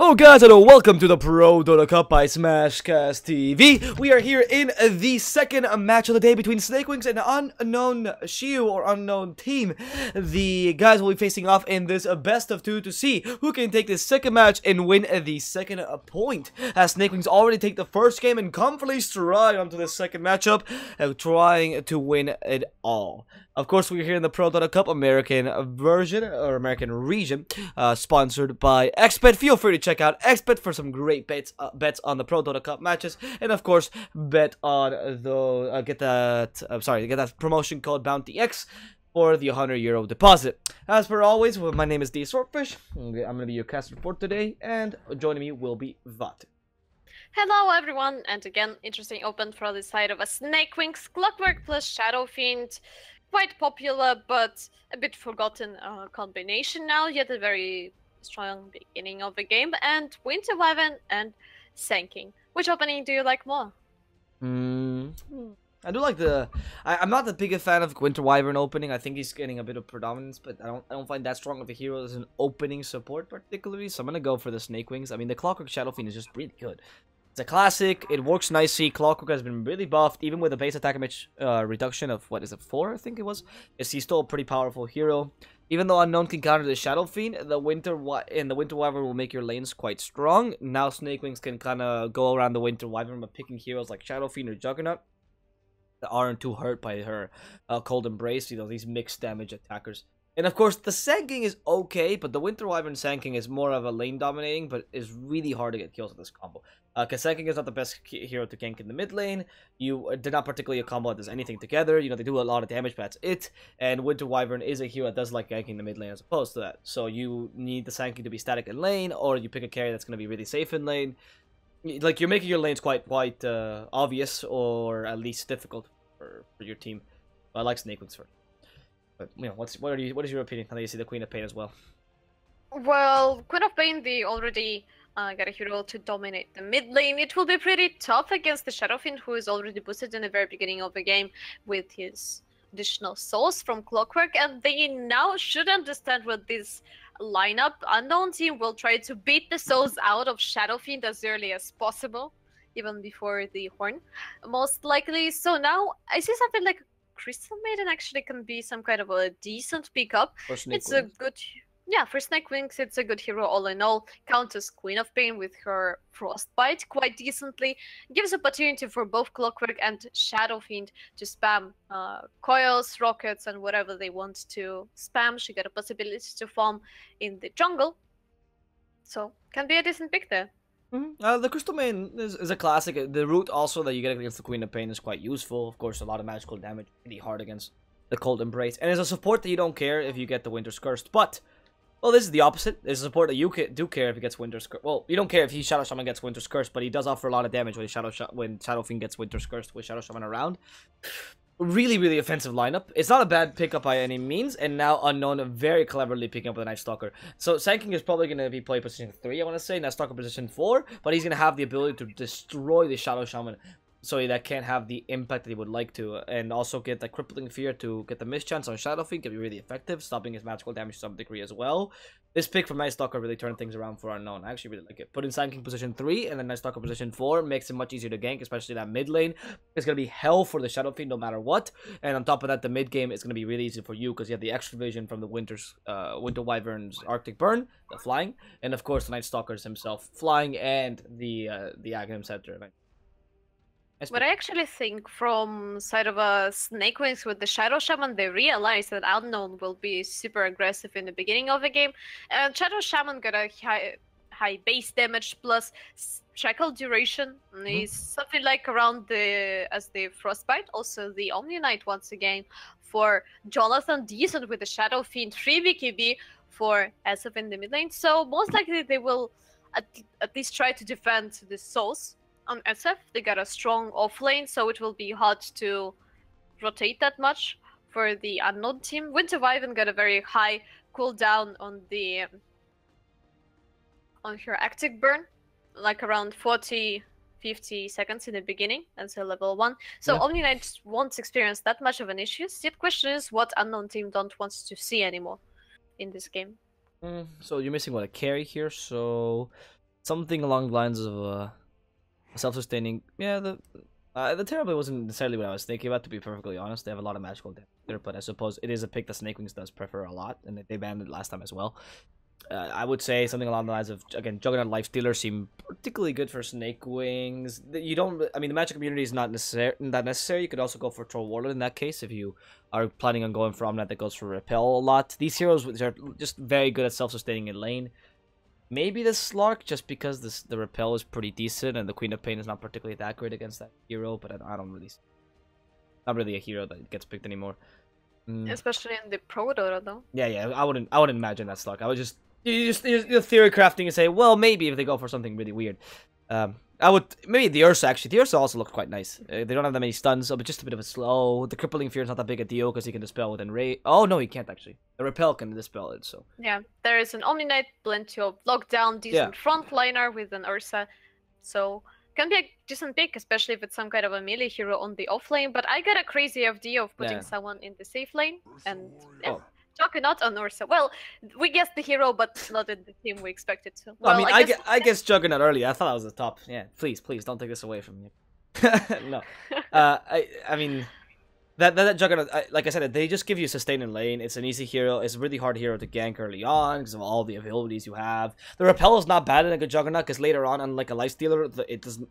Hello guys and welcome to the ProDota Cup by Smashcast TV. We are here in the second match of the day between Snakewingz and Unknown.xiu or Unknown Team. The guys will be facing off in this best of two to see who can take this second match and win the second point. As Snakewingz already take the first game and comfortably stride onto the second matchup, trying to win it all. Of course, we're here in the ProDota Cup American version, or American region, sponsored by XBet. Feel free to check out XBet for some great bets on the ProDota Cup matches, and of course, bet on the get that promotion code BountyX for the €100 deposit. As per always, my name is DSwordfish. I'm gonna be your caster for today, and joining me will be Vätte. Hello everyone, and again, interesting open for the side of a Snakewingz, Clockwork plus Shadow Fiend. Quite popular, but a bit forgotten combination now, yet a very strong beginning of the game. And Winter Wyvern and Sanking. Which opening do you like more? I do like the... I'm not the biggest fan of Winter Wyvern opening. I think he's getting a bit of predominance, but I don't find that strong of a hero as an opening support particularly. So I'm gonna go for the Snakewingz. I mean, the Clockwork Shadow Fiend is just really good. It's a classic, it works nicely. Clockwork has been really buffed, even with a base attack damage reduction of, what is it, 4, I think it was? He's still a pretty powerful hero. Even though Unknown can counter the Shadow Fiend, the Winter Wyvern will make your lanes quite strong. Now Snakewingz can kind of go around the Winter Wyvern by picking heroes like Shadow Fiend or Juggernaut that aren't too hurt by her Cold Embrace, you know, these mixed damage attackers. And of course, the Sanking is okay, but the Winter Wyvern Sanking is more of a lane dominating, but is really hard to get kills with this combo. Because Sanking is not the best hero to gank in the mid lane. They're not particularly a combo that does anything together. You know, they do a lot of damage, but that's it. And Winter Wyvern is a hero that does like ganking the mid lane as opposed to that. So you need the Sanking to be static in lane, or you pick a carry that's going to be really safe in lane. Like, you're making your lanes quite obvious, or at least difficult for your team. I like Snakewingz first. But, you know, what is your opinion? How do you see the Queen of Pain as well? Well, Queen of Pain, they already got a hero to dominate the mid lane. It will be pretty tough against the Shadow Fiend, who is already boosted in the very beginning of the game with his additional souls from Clockwork, and they now should understand with this lineup. Unknown Team will try to beat the souls out of Shadow Fiend as early as possible, even before the Horn, most likely. So now I see something like Crystal Maiden actually can be some kind of a decent pickup. It's a good, yeah, for Snakewingz, it's a good hero all in all. Counters Queen of Pain with her Frostbite quite decently. Gives opportunity for both Clockwork and Shadow Fiend to spam coils, rockets, and whatever they want to spam. She got a possibility to farm in the jungle. So, can be a decent pick there. The Crystal Main is a classic. The root also that you get against the Queen of Pain is quite useful. Of course, a lot of magical damage, really hard against the Cold Embrace. And as a support that you don't care if you get the Winter's Cursed. But, well, this is the opposite. It's a support that you do care if he gets Winter's Cursed. Well, you don't care if Shadow Shaman gets Winter's Cursed, but he does offer a lot of damage when Shadow Fiend gets Winter's Cursed with Shadow Shaman around. Really, really offensive lineup. It's not a bad pickup by any means, and now Unknown very cleverly picking up the Night Stalker. So Sanking is probably going to be playing position 3, I want to say, Night Stalker position 4, but he's going to have the ability to destroy the Shadow Shaman, so that can't have the impact that he would like to, and also get the Crippling Fear to get the mischance on Shadow Fiend can be really effective, stopping his magical damage to some degree as well. This pick from Night Stalker really turned things around for Unknown. I actually really like it. Put in Sanking position 3 and then Night Stalker position 4 makes it much easier to gank, especially that mid lane. It's going to be hell for the Shadow Fiend no matter what, and on top of that, the mid game is going to be really easy for you because you have the extra vision from the Winter Wyvern's Arctic Burn, the flying, and of course the Night Stalker's himself flying, and the Aghanim Scepter event. But I actually think from side of a Snakewingz with the Shadow Shaman, they realize that Unknown will be super aggressive in the beginning of the game. And Shadow Shaman got a high base damage plus shackle duration. Is something like around as the Frostbite. Also the Omni Knight once again for Jonathan, decent with the Shadow Fiend, 3 BKB for SF in the mid lane. So most likely they will at least try to defend the souls. On SF, they got a strong offlane, so it will be hard to rotate that much for the Unknown Team. Winter Wyvern got a very high cooldown on her active burn, like around 40-50 seconds in the beginning until level 1. So yeah. Omni Knight won't experience that much of an issue. The question is what Unknown Team don't want to see anymore in this game. So you're missing a carry here, so something along the lines of self-sustaining. Yeah, the Terrible wasn't necessarily what I was thinking about, to be perfectly honest. They have a lot of magical damage there, but I suppose it is a pick that Snakewingz does prefer a lot, and they banned it last time as well. I would say something along the lines of, again, Juggernaut Lifestealer seem particularly good for Snakewingz. You don't, I mean, the magic community is not necessary. You could also go for Troll Warlord in that case if you are planning on going for Omnat that goes for Repel a lot. These heroes are just very good at self-sustaining in lane. Maybe the Slark, just because the Repel is pretty decent, and the Queen of Pain is not particularly that great against that hero, but I don't really... Not really a hero that gets picked anymore. Especially in the ProDota, though. Yeah, I wouldn't imagine that Slark. I would just... You're theory crafting and say, well, maybe if they go for something really weird. I would... Maybe the Ursa, actually. The Ursa also looks quite nice. They don't have that many stuns, so but just a bit of a slow. The Crippling Fear is not that big a deal, because he can dispel with Enrage. Oh, no, he can't, actually. The Repel can dispel it, so... Yeah, there is an Omni Knight, plenty of lockdown, decent frontliner with an Ursa. So, can be a decent pick, especially if it's some kind of a melee hero on the off lane. But I got a crazy idea of putting someone in the safe lane, and... Juggernaut on Ursa. Well, we guessed the hero, but not in the team we expected to. Well, I mean, I guessed Juggernaut earlier. I thought I was the top. Yeah, please, don't take this away from me. No, I mean, that Juggernaut, like I said, they just give you sustain in lane. It's an easy hero. It's a really hard hero to gank early on because of all the abilities you have. The Repel is not bad in a good Juggernaut because later on, unlike a Lifestealer,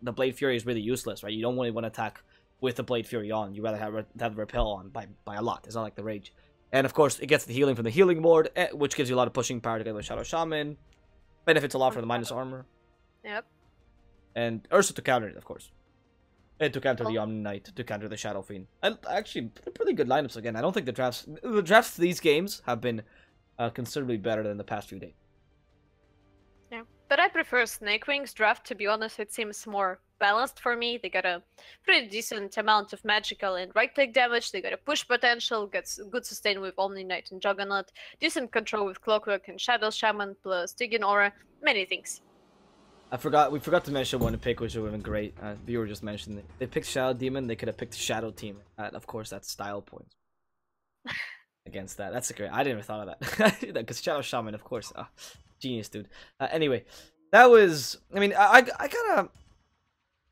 the Blade Fury is really useless, right? You don't really want to attack with the Blade Fury on. You rather have the Repel on by a lot. It's not like the Rage. And of course, it gets the healing from the healing ward, which gives you a lot of pushing power together with Shadow Shaman. Benefits a lot from the minus armor. Yep. And Ursa to counter it, of course. And to counter the Omni Knight, to counter the Shadow Fiend. And actually, pretty good lineups again. I don't think the drafts these games have been considerably better than the past few days. Yeah, but I prefer Snakewingz draft, to be honest. It seems more balanced for me. They got a pretty decent amount of magical and right-click damage. They got a push potential, gets good sustain with Omni Knight and Juggernaut, decent control with Clockwork and Shadow Shaman, plus Stygian Aura, many things. We forgot to mention one pick, which would have been great. Viewer just mentioned it. They picked Shadow Demon, they could have picked Shadow Team. Of course, that's style points. Against that. That's a great... I didn't even thought of that. Because Shadow Shaman, of course. Genius, dude. Anyway, that was... I mean, I kind of...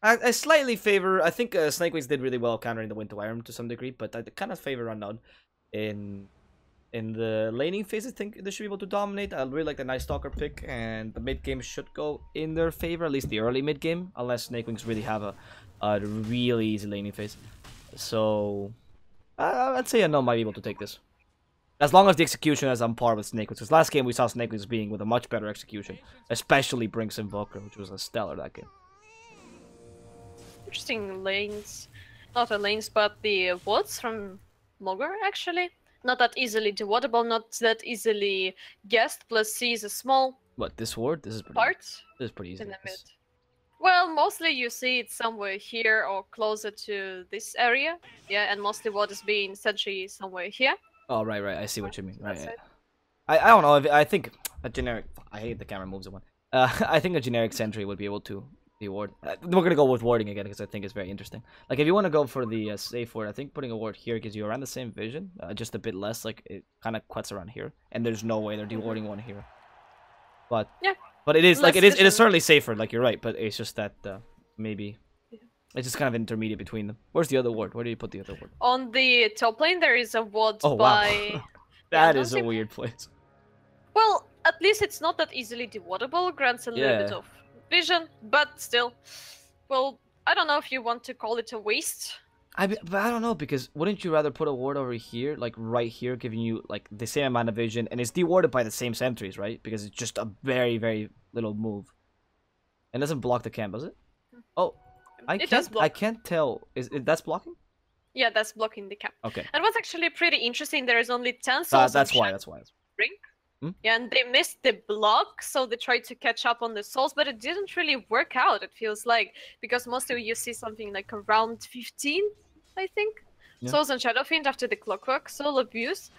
I slightly favor... I think Snakewingz did really well countering the Winter Wyvern to some degree, but I kind of favor Unknown in the laning phase. I think they should be able to dominate. I really like the Night Stalker pick, and the mid game should go in their favor, at least the early mid game, unless Snakewingz really have a really easy laning phase. So I'd say Unknown might be able to take this, as long as the execution is on par with Snakewingz. Because last game we saw Snakewingz being with a much better execution, especially Brinks Invoker, which was a stellar that game. Interesting lanes, not the lanes, but the wards from Mogger actually. Not that easily dewattable, not that easily guessed. Plus C is a small. What, this ward? This is pretty part. This is pretty easy. In the mid. Well, mostly you see it somewhere here or closer to this area. Yeah, and mostly what is being sentry somewhere here. Oh, right. I see what you mean. Right. I don't know. I think a generic... I hate the camera moves at one. I think a generic sentry would be able to the ward. We're going to go with warding again because I think it's very interesting. Like, if you want to go for the safe ward, I think putting a ward here gives you around the same vision. Just a bit less. Like, it kind of cuts around here. And there's no way they're dewarding one here. But... Yeah. But it is, like, it is certainly safer, like, you're right, but it's just that, maybe, it's just kind of intermediate between them. Where's the other ward? Where do you put the other ward? On the top lane, there is a ward by... Wow. That is a weird place. Well, at least it's not that easily dewattable, grants a little bit of vision, but still, well, I don't know if you want to call it a waste. But I don't know, because wouldn't you rather put a ward over here, like right here, giving you like the same amount of vision, and it's dewarded by the same sentries, right? Because it's just a very, very little move. And doesn't block the camp, does it? Oh, I can't tell. That's blocking? Yeah, that's blocking the camp. Okay. And what's actually pretty interesting, there is only 10 souls. That's why. Brink. Yeah, and they missed the block, so they tried to catch up on the souls, but it didn't really work out, it feels like, because mostly you see something like around 15. I think. Yeah. Souls and Shadow Fiend after the Clockwork, Soul Abuse.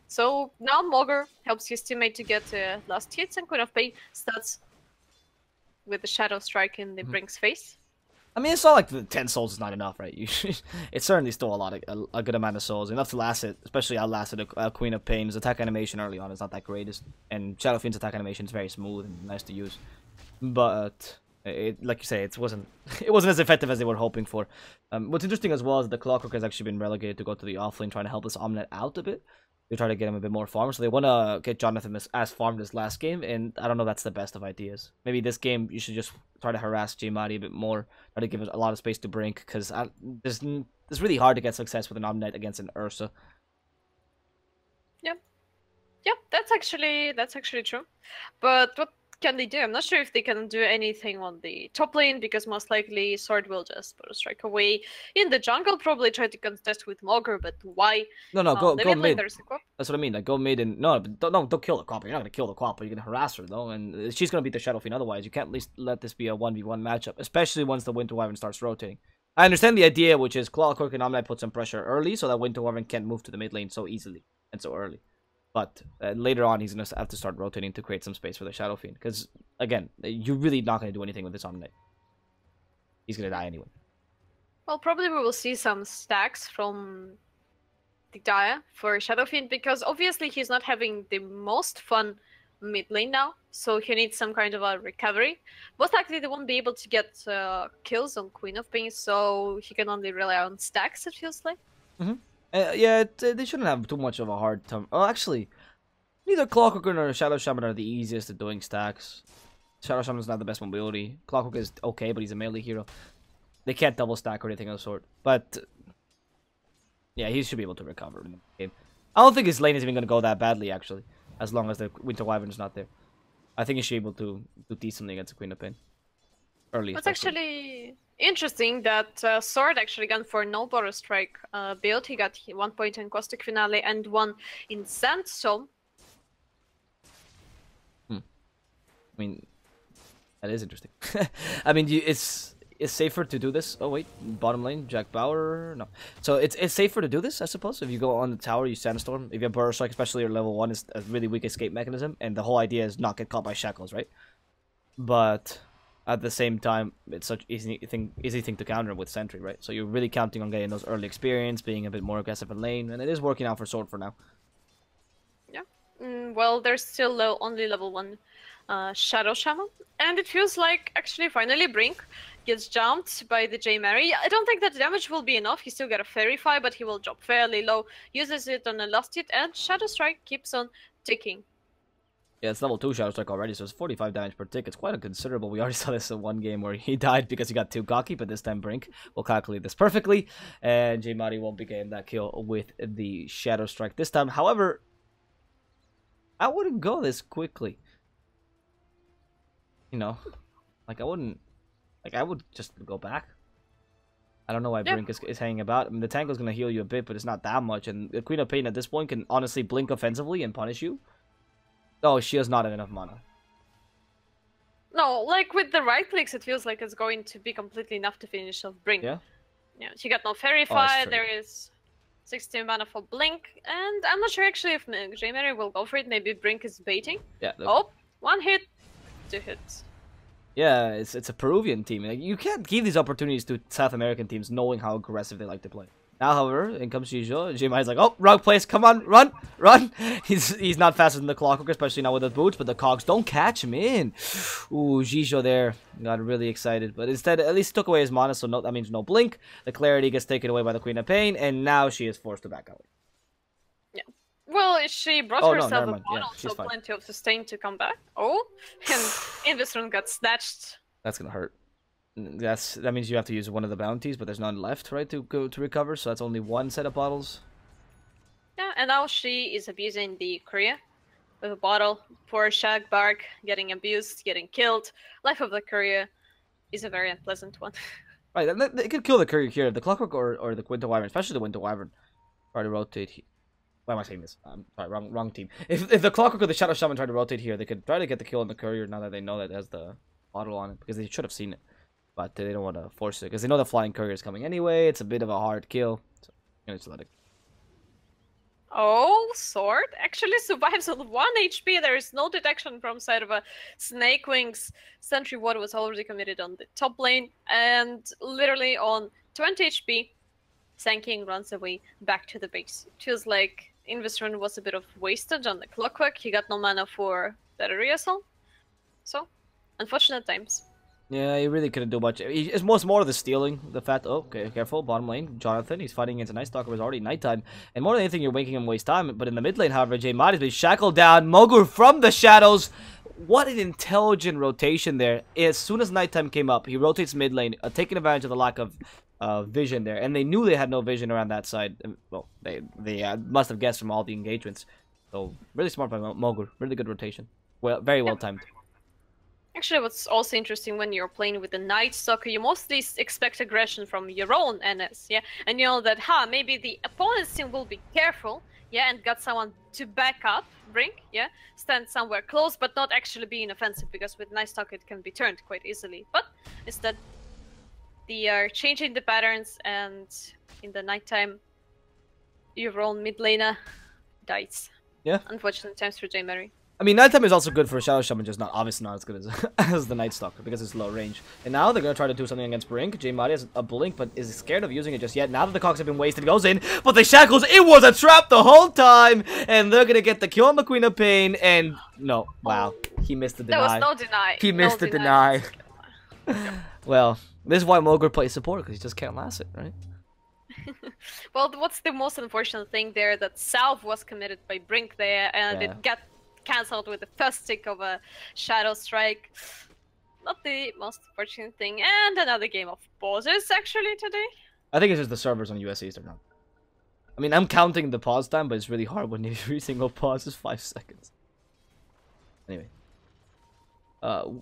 So now Mogger helps his teammate to get last hits, and Queen of Pain starts with the Shadow Strike in the Brink's face. I mean, it's not like the 10 souls is not enough, right? It's certainly still a good amount of souls, enough to last it, especially outlasted a Queen of Pain's attack animation early on is not that great, and Shadow Fiend's attack animation is very smooth and nice to use. but like you say, it wasn't as effective as they were hoping for. What's interesting as well is the Clockwork has actually been relegated to go to the offlane, trying to help this Omnet out a bit. They try to get him a bit more farm, so they want to get Jonathan as farmed as last game, and I don't know that's the best of ideas. Maybe this game you should just try to harass Jmari a bit more, try to give it a lot of space to Brink, because it's really hard to get success with an Omnet against an Ursa. Yep, that's actually true. But what can they do? I'm not sure if they can do anything on the top lane, because most likely Sword will just put a strike away. In the jungle, probably try to contest with Mogre, but why? No, go mid. There's the That's what I mean. Like, go mid and no, don't kill the Quapper. You're not gonna kill the Quapper. You're gonna harass her though, and she's gonna beat the Shadow Fiend. Otherwise, you can't at least let this be a 1v1 matchup, especially once the Winter Wyvern starts rotating. I understand the idea, which is Clockwork and Omnight put some pressure early, so that Winter Wyvern can't move to the mid lane so easily and so early. But later on, he's going to have to start rotating to create some space for the Shadow Fiend. Because, again, you're really not going to do anything with this Omnight. He's going to die anyway. Well, probably we will see some stacks from the Dia for Shadow Fiend, because obviously he's not having the most fun mid lane now. So he needs some kind of a recovery. Most likely they won't be able to get kills on Queen of Pain, so he can only rely on stacks, it feels like. Mm-hmm. Yeah, they shouldn't have too much of a hard time. Oh, actually, neither Clockwork nor Shadow Shaman are the easiest at doing stacks. Shadow Shaman's not the best mobility. Clockwork is okay, but he's a melee hero. They can't double stack or anything of the sort. But, yeah, he should be able to recover in the game. I don't think his lane is even going to go that badly, actually, as long as the Winter Wyvern is not there. I think he should be able to do decently against the Queen of Pain. Early, It's actually interesting that Sword actually gone for no Borrow Strike build. He got 1 point in Caustic Finale and 1 in Sandstorm. I mean, that is interesting. I mean, it's safer to do this. Oh wait, bottom lane, Jack Bauer. No, so it's safer to do this, I suppose. If you go on the tower, you Sandstorm. If you have Borrow Strike, especially your level 1, is a really weak escape mechanism, and the whole idea is not get caught by shackles, right? But at the same time, it's such easy thing to counter with Sentry, right? So you're really counting on getting those early experience, being a bit more aggressive in lane, and it is working out for Sword for now. Yeah. Well, there's still only level 1 Shadow Shaman, and it feels like actually finally Brink gets jumped by the Jmari. I don't think that the damage will be enough. He still got a Fairy Fire, but he will drop fairly low, uses it on a last hit, and Shadow Strike keeps on ticking. Yeah, it's level 2 Shadow Strike already, so it's 45 damage per tick. It's quite a considerable. We already saw this in one game where he died because he got too cocky, but this time Brink will calculate this perfectly, and Jmari won't be getting that kill with the Shadow Strike this time. However, I wouldn't go this quickly. You know, like I would just go back. I don't know why Brink is hanging about. I mean, the tank is going to heal you a bit, but it's not that much, and the Queen of Pain at this point can honestly blink offensively and punish you. Oh, she does not have enough mana. No, like with the right clicks, it feels like it's going to be completely enough to finish off Brink. Yeah? Yeah, she got no Fairy Fire, there is 16 mana for Blink, and I'm not sure actually if Jmari will go for it. Maybe Brink is baiting. Yeah. Oh, 1 hit, 2 hits. Yeah, it's a Peruvian team. Like, you can't give these opportunities to South American teams knowing how aggressive they like to play. Now, however, in comes Gijo. Jmari's like, oh, wrong place. Come on, run. He's not faster than the Clockwork, especially now with the boots, but the cogs don't catch him in. Ooh, Gijo there got really excited, but instead, at least took away his mana, so that means no blink. The clarity gets taken away by the Queen of Pain, and now she is forced to back out. Yeah. Well, she brought herself a bottle, so plenty of sustain to come back. Oh, and Invisrun got snatched. That's gonna hurt. That means you have to use one of the bounties, but there's none left, right, to recover. So that's only 1 set of bottles. Yeah, and now she is abusing the courier with a bottle. Poor Shagbark getting abused, getting killed. Life of the courier is a very unpleasant one. Right, they could kill the courier here, the Clockwork or the Winter Wyvern, especially the Winter Wyvern. Try to rotate here. Why am I saying this? Sorry, wrong team. If the Clockwork or the Shadow Shaman try to rotate here, they could try to get the kill on the courier now that they know that it has the bottle on it, because they should have seen it. But they don't want to force it, because they know the flying courier is coming anyway. It's a bit of a hard kill. So I'm going to just let it. Oh, Sword actually survives on 1 HP. There is no detection from side of a Snakewingz. Sentry Ward was already committed on the top lane. And literally on 20 HP, Sanking runs away back to the base. It feels like Invisrun was a bit of wasted on the Clockwork. He got no mana for Battery Assault. So Unfortunate times. Yeah, he really couldn't do much. It's most more of the stealing. The fact, oh, okay, careful, bottom lane. Jonathan, he's fighting against a Night Stalker. It was already nighttime. And more than anything, you're making him waste time. But in the mid lane, however, Jmadi's been shackled down. Mogur from the shadows. What an intelligent rotation there. As soon as nighttime came up, he rotates mid lane, taking advantage of the lack of vision there. And they knew they had no vision around that side. Well, they must have guessed from all the engagements. So, really smart by Mogur. Really good rotation. Well, very well timed. Actually, what's also interesting when you're playing with the Night Stalker, you mostly expect aggression from your own NS, yeah? And you know that, maybe the opponent's team will be careful, yeah, and got someone to back up, Brink, yeah? Stand somewhere close, but not actually being offensive, because with Night Stalker it can be turned quite easily. But instead, they are changing the patterns, and in the nighttime, your own mid laner dies. Yeah. Unfortunate times for J-Mary. I mean, nighttime is also good for Shadow Shaman, just obviously not as good as, as the Night Stalker because it's low range. And now they're going to try to do something against Brink. Jmadi has a blink, but is scared of using it just yet. Now that the cogs have been wasted, goes in, but the shackles, it was a trap the whole time! And they're going to get the kill on the Queen of Pain, and no, wow, he missed the deny. There was no deny. He missed the deny. Well, this is why Mogur plays support, because he just can't last it, right? Well, what's the most unfortunate thing there, that Salve was committed by Brink there, and it got cancelled with the first tick of a Shadow Strike. Not the most unfortunate thing. And another game of pauses, actually, today. I think it's just the servers on US East are not. I mean, I'm counting the pause time, but it's really hard when every single pause is 5 seconds. Anyway.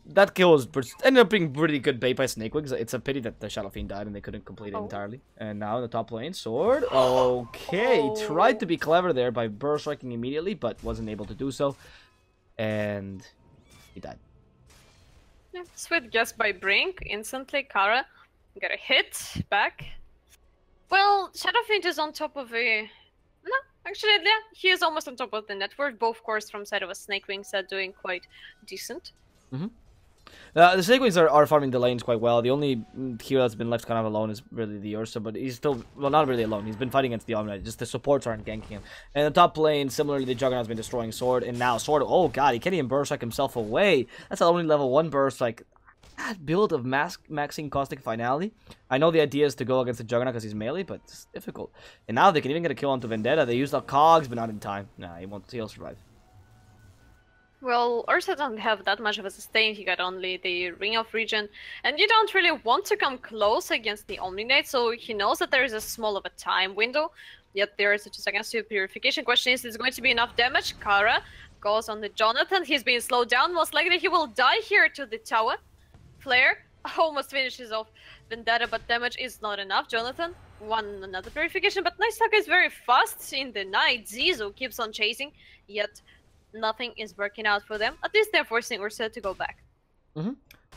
That kill was ended up being pretty good bait by Snakewingz. It's a pity that the Shadow Fiend died and they couldn't complete it entirely. And now in the top lane, Sword. Okay, tried to be clever there by burst striking immediately, but wasn't able to do so. And he died. Yeah, sweet guess by Brink. Instantly, Kara got a hit back. Well, Shadow Fiend is on top of a... No, actually, yeah, he is almost on top of the network. Both cores from side of a Snakewingz are doing quite decent. The Snakewingz are farming the lanes quite well. The only hero that's been left kind of alone is really the Ursa, but he's still, well, not really alone. He's been fighting against the Omnight, just the supports aren't ganking him. And the top lane, similarly, the Juggernaut's been destroying Sword, and now Sword, oh god, he can't even burst like himself away. That's only level 1 burst, like, that build of maxing Caustic Finale. I know the idea is to go against the Juggernaut because he's melee, but it's difficult. And now they can even get a kill onto Vendetta. They used the cogs, but not in time. Nah, he'll survive. Well, Ursa doesn't have that much of a sustain, he got only the Ring of Regen, and you don't really want to come close against the Omni-Knight, so he knows that there is a small of a time window, yet there is a 2 seconds to purification. Question is going to be enough damage? Kara goes on the Jonathan, he's being slowed down, most likely he will die here to the tower. Flare almost finishes off Vendetta, but damage is not enough. Jonathan, another purification, but Night Stalker is very fast in the night. Zizu keeps on chasing, yet nothing is working out for them. At least they're forcing Ursa to go back.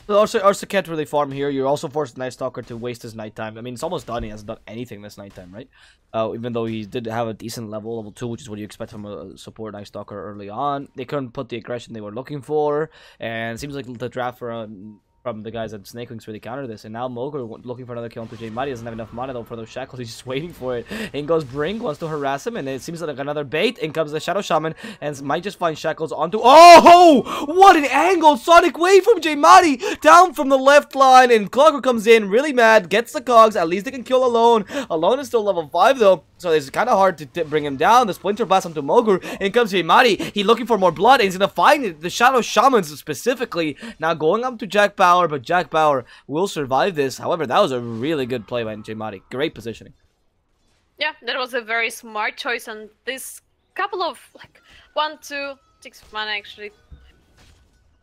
So Ursa can't really farm here. You're also forced Night Stalker to waste his nighttime. I mean, it's almost done. He hasn't done anything this nighttime, right? Even though he did have a decent level 2, which is what you expect from a support Night Stalker early on. They couldn't put the aggression they were looking for, and it seems like the draft from the guys at Snakewingz really countered this, and now Mogur looking for another kill onto Jmadi doesn't have enough mana though for those shackles. He's just waiting for it. In goes Brink, wants to harass him, and it seems like another bait. In comes the Shadow Shaman, and might just find shackles onto. Oh, what an angle! Sonic wave from Jmadi down from the left line, and Clogger comes in, really mad, gets the cogs. At least they can kill Alone. Alone is still level 5 though, so it's kind of hard to bring him down. The Splinter Blast onto Mogur. In comes Jmadi. He's looking for more blood, and he's gonna find the Shadow Shamans specifically. Now going up to Jack Bauer, but Jack Bauer will survive this. However, that was a really good play by Jmadi. Great positioning. Yeah, that was a very smart choice, and this couple of, like, 1, 2, 6 mana actually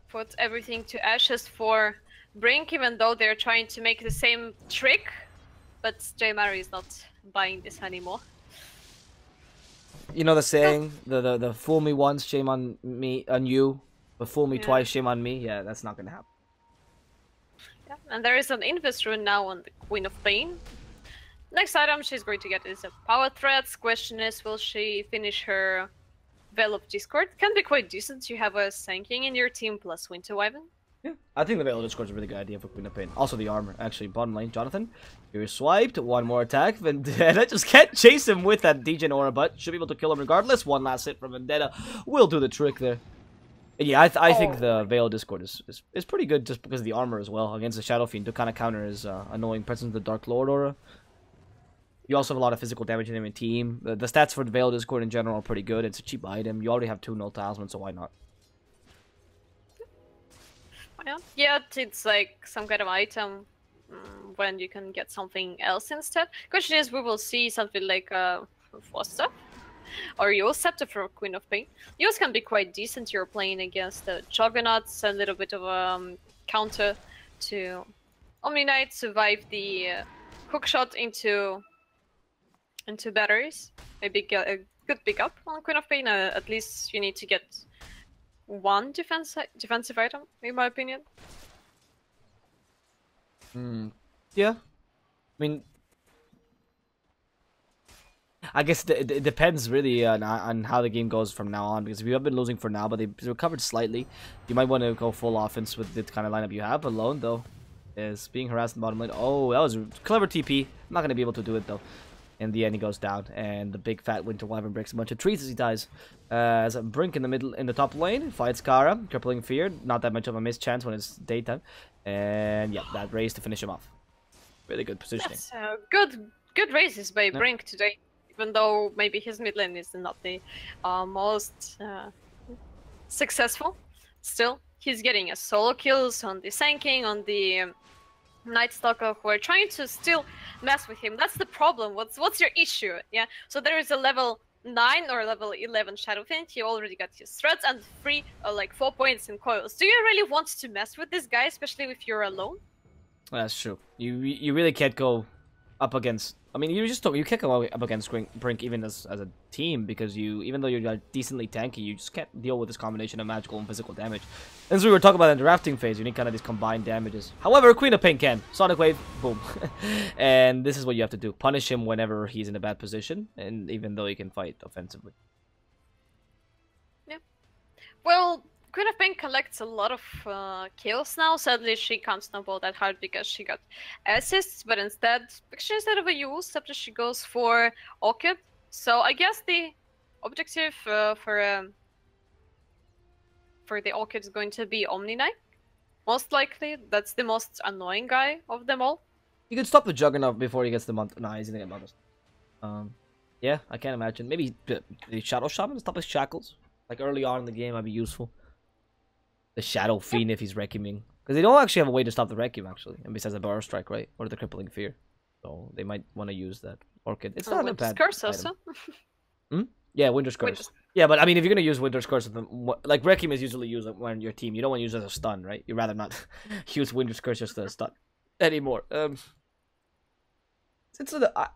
put everything to ashes for Brink, even though they're trying to make the same trick, but Jmadi is not buying this anymore. You know the saying, the fool me once, shame on me, on you, but fool me twice, shame on me. Yeah, that's not gonna happen. Yeah, and there is an Invest rune now on the Queen of Pain. Next item she's going to get is a Power Threats. Question is, will she finish her Veil of Discord? Can be quite decent. You have a Sanking in your team plus Winter Wyvern. Yeah, I think the Veil of Discord is a really good idea for Queen of Pain. Also the armor, actually. Bottom lane, Jonathan. You're swiped. One more attack. Vendetta just can't chase him with that Degen Aura, but should be able to kill him regardless. One last hit from Vendetta will do the trick there. Yeah, I think the Veil Discord is pretty good just because of the armor as well against the Shadow Fiend to kind of counter his annoying presence of the Dark Lord aura. You also have a lot of physical damage in him in team. The stats for the Veil Discord in general are pretty good. It's a cheap item. You already have 2 null talismans, so why not? Yeah, it's like some kind of item when you can get something else instead. Question is, we will see something like Foster or Yo's Scepter for Queen of Pain. Yo's can be quite decent. You're playing against the Juggernauts, a little bit of a counter to Omni Knight, survive the hook shot into batteries. A good pickup on Queen of Pain. At least you need to get one defensive item, in my opinion. Yeah. I mean, I guess it depends really on how the game goes from now on, because if you have been losing for now, but they recovered slightly, you might want to go full offense with the kind of lineup you have. Alone, though, is being harassed in the bottom lane. Oh, that was a clever TP. I'm not going to be able to do it, though. In the end, he goes down, and the big fat Winter Wyvern breaks a bunch of trees as he dies. As a Brink in the top lane fights Kara, crippling fear. Not that much of a mischance when it's daytime, and yeah, that raise to finish him off. Really good positioning. That's good races by Brink today, even though maybe his mid lane is not the most successful. Still, he's getting a solo kills on the Sanking, on the Night Stalker, who are trying to still mess with him. That's the problem. What's your issue? Yeah. So there is a level 9 or level 11 Shadow Fiend. He already got his threats and 4 points in coils. Do you really want to mess with this guy, especially if you're alone? That's true. You really can't go up against. I mean, you can't go up against Brink even as a team, because even though you're decently tanky, you just can't deal with this combination of magical and physical damage. And as we were talking about in the drafting phase, you need kind of these combined damages. However, Queen of Pain can. Sonic Wave, boom. And this is what you have to do. Punish him whenever he's in a bad position, and even though he can fight offensively. Yeah. Well, Queen of Pain collects a lot of kills now. Sadly, she can't snowball that hard because she got assists, but instead of a use, Scepter, she goes for Orchid. So I guess the objective for the Orchid is going to be Omni Knight. Most likely, that's the most annoying guy of them all. You could stop the Juggernaut before he gets the month. Nah, he's gonna get modest. Yeah, I can't imagine. Maybe the Shadow Shaman, stop his shackles. Like early on in the game, might be useful. The Shadow Fiend if he's Rekiming. Because they don't actually have a way to stop the Rekim, actually. And besides the Burrow Strike, right? Or the Crippling Fear. So they might want to use that Orchid. It's not a bad Curse also. Yeah, Winter's Curse. Yeah, but I mean, if you're going to use Winter's Curse, like Rekim is usually used when your team. You don't want to use it as a stun, right? You'd rather not use Winter's Curse just as a stun anymore. I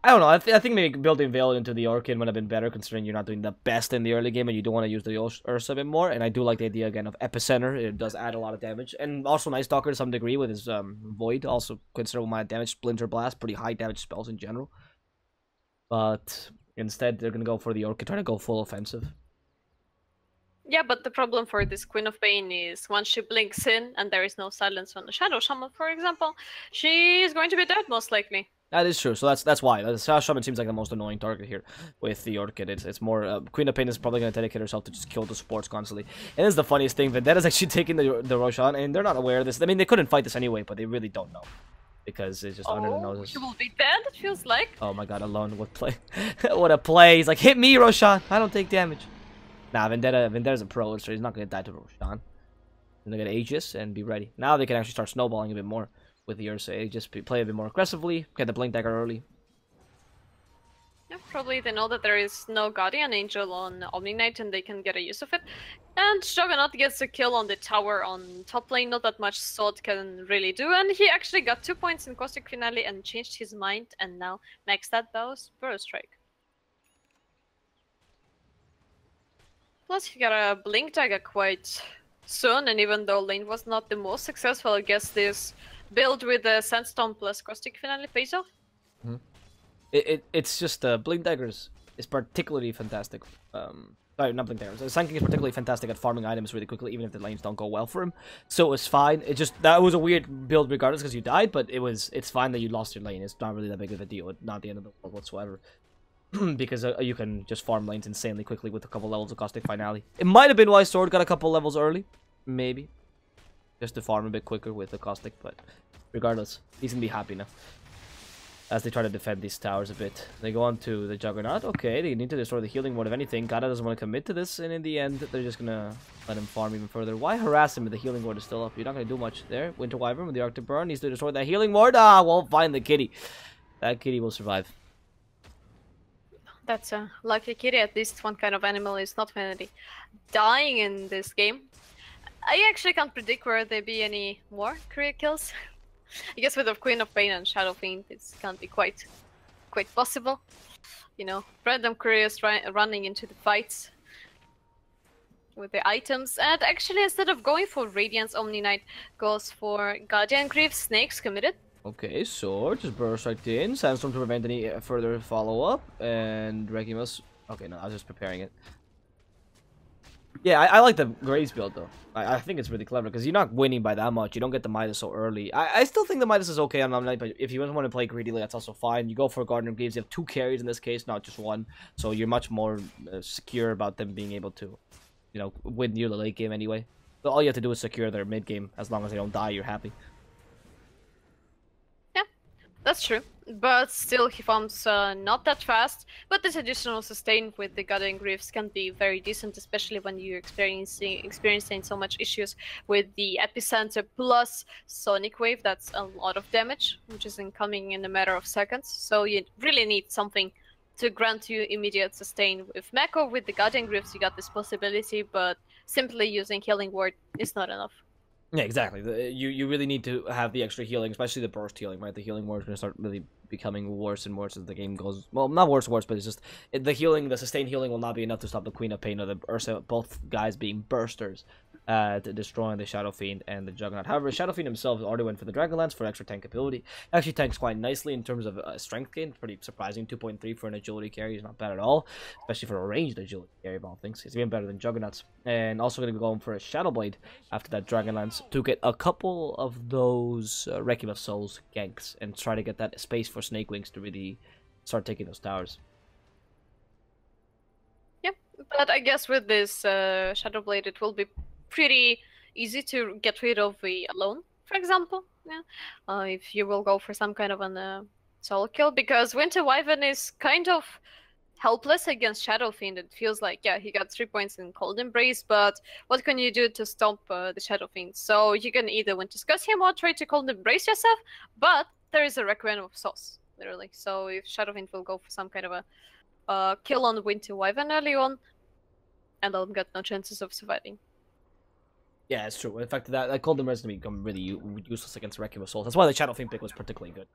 don't know. I think maybe building Veil into the Orchid would have been better, considering you're not doing the best in the early game and you do want to use the Ursa a bit more. And I do like the idea again of Epicenter. It does add a lot of damage, and also Night Stalker to some degree with his Void, also considerable amount of damage. Splinter Blast, pretty high damage spells in general. But instead, they're gonna go for the Orchid, trying to go full offensive. Yeah, but the problem for this Queen of Pain is once she blinks in and there is no silence on the Shadow Shaman, for example, she is going to be dead most likely. That is true, so that's why. The Shadow Shaman seems like the most annoying target here with the Orchid. It's more, Queen of Pain is probably going to dedicate herself to just kill the supports constantly. And this is the funniest thing, Vendetta's actually taking the Roshan, and they're not aware of this. I mean, they couldn't fight this anyway, but they really don't know. Because it's just under the noses. She will be dead, it feels like. Oh my god, Alone, what play. What a play. He's like, hit me, Roshan, I don't take damage. Nah, Vendetta's a pro, so he's not going to die to Roshan. He's going to get Aegis and be ready. Now they can actually start snowballing a bit more. With the Ursa, just play a bit more aggressively, get the Blink Dagger early. Yeah, probably they know that there is no Guardian Angel on Omni Knight and they can get a use of it. And Juggernaut gets a kill on the tower on top lane, not that much Sword can really do, and he actually got 2 points in Caustic Finale and changed his mind, and now maxed that Burrow Strike. Plus he got a Blink Dagger quite soon, and even though lane was not the most successful, I guess this build with the Sandstorm plus Caustic Finale pays off. It's just Blink Daggers is particularly fantastic. Sorry, not Blink Daggers. Sanking is particularly fantastic at farming items really quickly, even if the lanes don't go well for him. So it was fine. That was a weird build regardless because you died, but it's fine that you lost your lane. It's not really that big of a deal. It's not the end of the world whatsoever. because you can just farm lanes insanely quickly with a couple levels of Caustic Finale. It might have been why Sword got a couple levels early, maybe, just to farm a bit quicker with the Caustic, but regardless, he's gonna be happy now. As they try to defend these towers a bit. They go on to the Juggernaut. Okay, they need to destroy the healing ward if anything. Gata doesn't want to commit to this, and in the end, they're just gonna let him farm even further. Why harass him if the healing ward is still up? You're not gonna do much there. Winter Wyvern with the Arctic Burn needs to destroy that healing ward. Ah, won't find the kitty. That kitty will survive. That's a lucky kitty. At least one kind of animal is not finally dying in this game. I actually can't predict where there be any more career kills. I guess with the Queen of Pain and Shadow Fiend, it's gonna be quite possible. You know, random couriers running into the fights with the items. And actually, instead of going for Radiance, Omni Knight goes for Guardian Greaves. Snakes committed. Okay, Sword just burst right in. Sandstorm to prevent any further follow-up. And Regimus... Okay, no, I was just preparing it. Yeah, I like the Graves build, though. I think it's really clever, because you're not winning by that much. You don't get the Midas so early. I still think the Midas is okay on Omni Knight, but if you want to play greedily, that's also fine. You go for Gardener Greaves. You have 2 carries in this case, not just 1. So you're much more secure about them being able to, you know, win you the late game anyway. So all you have to do is secure their mid game. As long as they don't die, you're happy. That's true, but still he farms not that fast, but this additional sustain with the Guardian Greaves can be very decent, especially when you're experiencing so much issues with the Epicenter plus Sonic Wave. That's a lot of damage, which is incoming in a matter of seconds, so you really need something to grant you immediate sustain. With Mako, with the Guardian Greaves, you got this possibility, but simply using Healing Ward is not enough. Yeah, exactly. You really need to have the extra healing, especially the burst healing, right? The healing ward is going to start really becoming worse and worse as the game goes. Well, not worse, but it's just the healing, the sustained healing will not be enough to stop the Queen of Pain or the Ursa, both guys being bursters, to destroying the Shadow Fiend and the Juggernaut. However, Shadow Fiend himself already went for the Dragonlance for extra tank ability. Actually tanks quite nicely in terms of strength gain. Pretty surprising. 2.3 for an agility carry is not bad at all, especially for a ranged agility carry of all things. It's even better than Juggernauts. And also going to be going for a Shadow Blade after that Dragonlance to get a couple of those Requiem of Souls ganks and try to get that space for Snakewingz to really start taking those towers. Yep, but I guess with this Shadow Blade, it will be pretty easy to get rid of the Alone, for example. Yeah, if you will go for some kind of an solo kill, because Winter Wyvern is kind of helpless against Shadow Fiend. It feels like, yeah, he got 3 points in Cold Embrace, but what can you do to stop the Shadow Fiend? So you can either Winter Discuss him or try to Cold Embrace yourself, but there is a Requiem of Souls, literally. So if Shadow Fiend will go for some kind of a kill on Winter Wyvern early on, and they'll get no chances of surviving. Yeah, it's true. In fact, that Cold Embrace is going to become really useless against Requiem of Souls. That's why the Shadow Fiend pick was particularly good.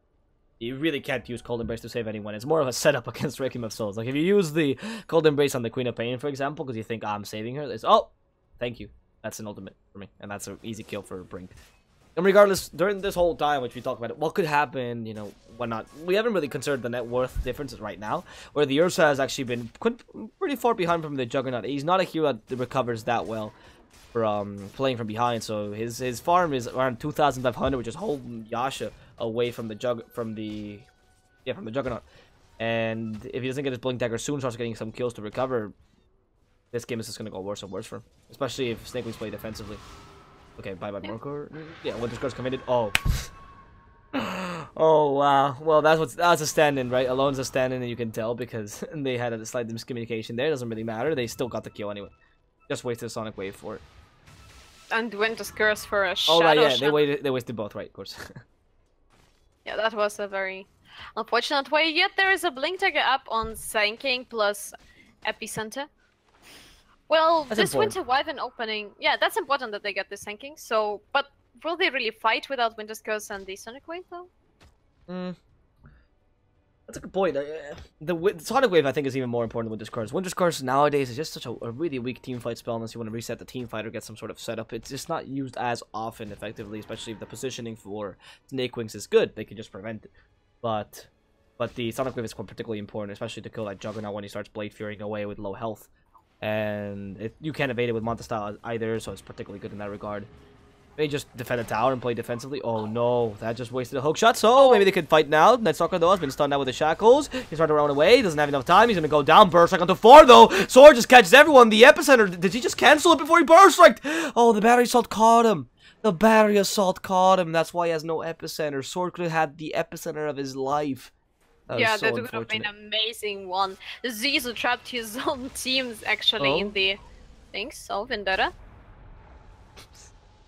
You really can't use Cold Embrace to save anyone. It's more of a setup against Requiem of Souls. Like, if you use the Cold Embrace on the Queen of Pain, for example, because you think, I'm saving her, it's, oh, thank you. That's an ultimate for me. And that's an easy kill for Brink. And regardless, during this whole time, which we talked about it, what could happen, you know, what not, we haven't really considered the net worth differences right now, where the Ursa has actually been pretty far behind from the Juggernaut. He's not a hero that recovers that well from playing from behind, so his farm is around 2,500, which is holding Yasha away from the Juggernaut. And if he doesn't get his Blink Dagger soon, starts getting some kills to recover, this game is just gonna go worse and worse for him, especially if Snakewingz play defensively. Okay, bye Merkur. Yeah, Winter Scar's committed. Oh. Oh wow. Well, that's a stand-in, right? Alone's a stand-in, and you can tell because they had a slight miscommunication there. It doesn't really matter. They still got the kill anyway. Just wasted a Sonic Wave for it. And Winter's Curse for a Shadow. Oh right, yeah, they wasted both, right? Of course. Yeah, that was a very unfortunate way. Yet there is a Blink Dagger up on Sanking plus Epicenter. Well, that's this important. Winter Wyvern opening, yeah, that's important that they get this Sanking. So, but will they really fight without Winter's Curse and the Sonic Wave though? That's a good point. The Sonic Wave, I think, is even more important than Winter's Curse. Winter's Curse nowadays is just such a really weak teamfight spell unless you want to reset the teamfight or get some sort of setup. It's just not used as often effectively, especially if the positioning for Snakewingz is good. They can just prevent it. But the Sonic Wave is particularly important, especially to kill that Juggernaut when he starts Blade Furying away with low health. And you can't evade it with Monta style either, so it's particularly good in that regard. They just defend the tower and play defensively. Oh no, that just wasted a hook shot. So maybe they could fight now. Netstalker though has been stunned out with the shackles. He's trying to run away. Doesn't have enough time. He's gonna go down. Burst strike onto 4 though. Sword just catches everyone. The epicenter. Did he just cancel it before he burst striked? Oh, the battery assault caught him. The battery assault caught him. That's why he has no epicenter. Sword could have had the epicenter of his life. Yeah, so that would have been an amazing one. Zizu trapped his own teams actually in the things. So Vendetta.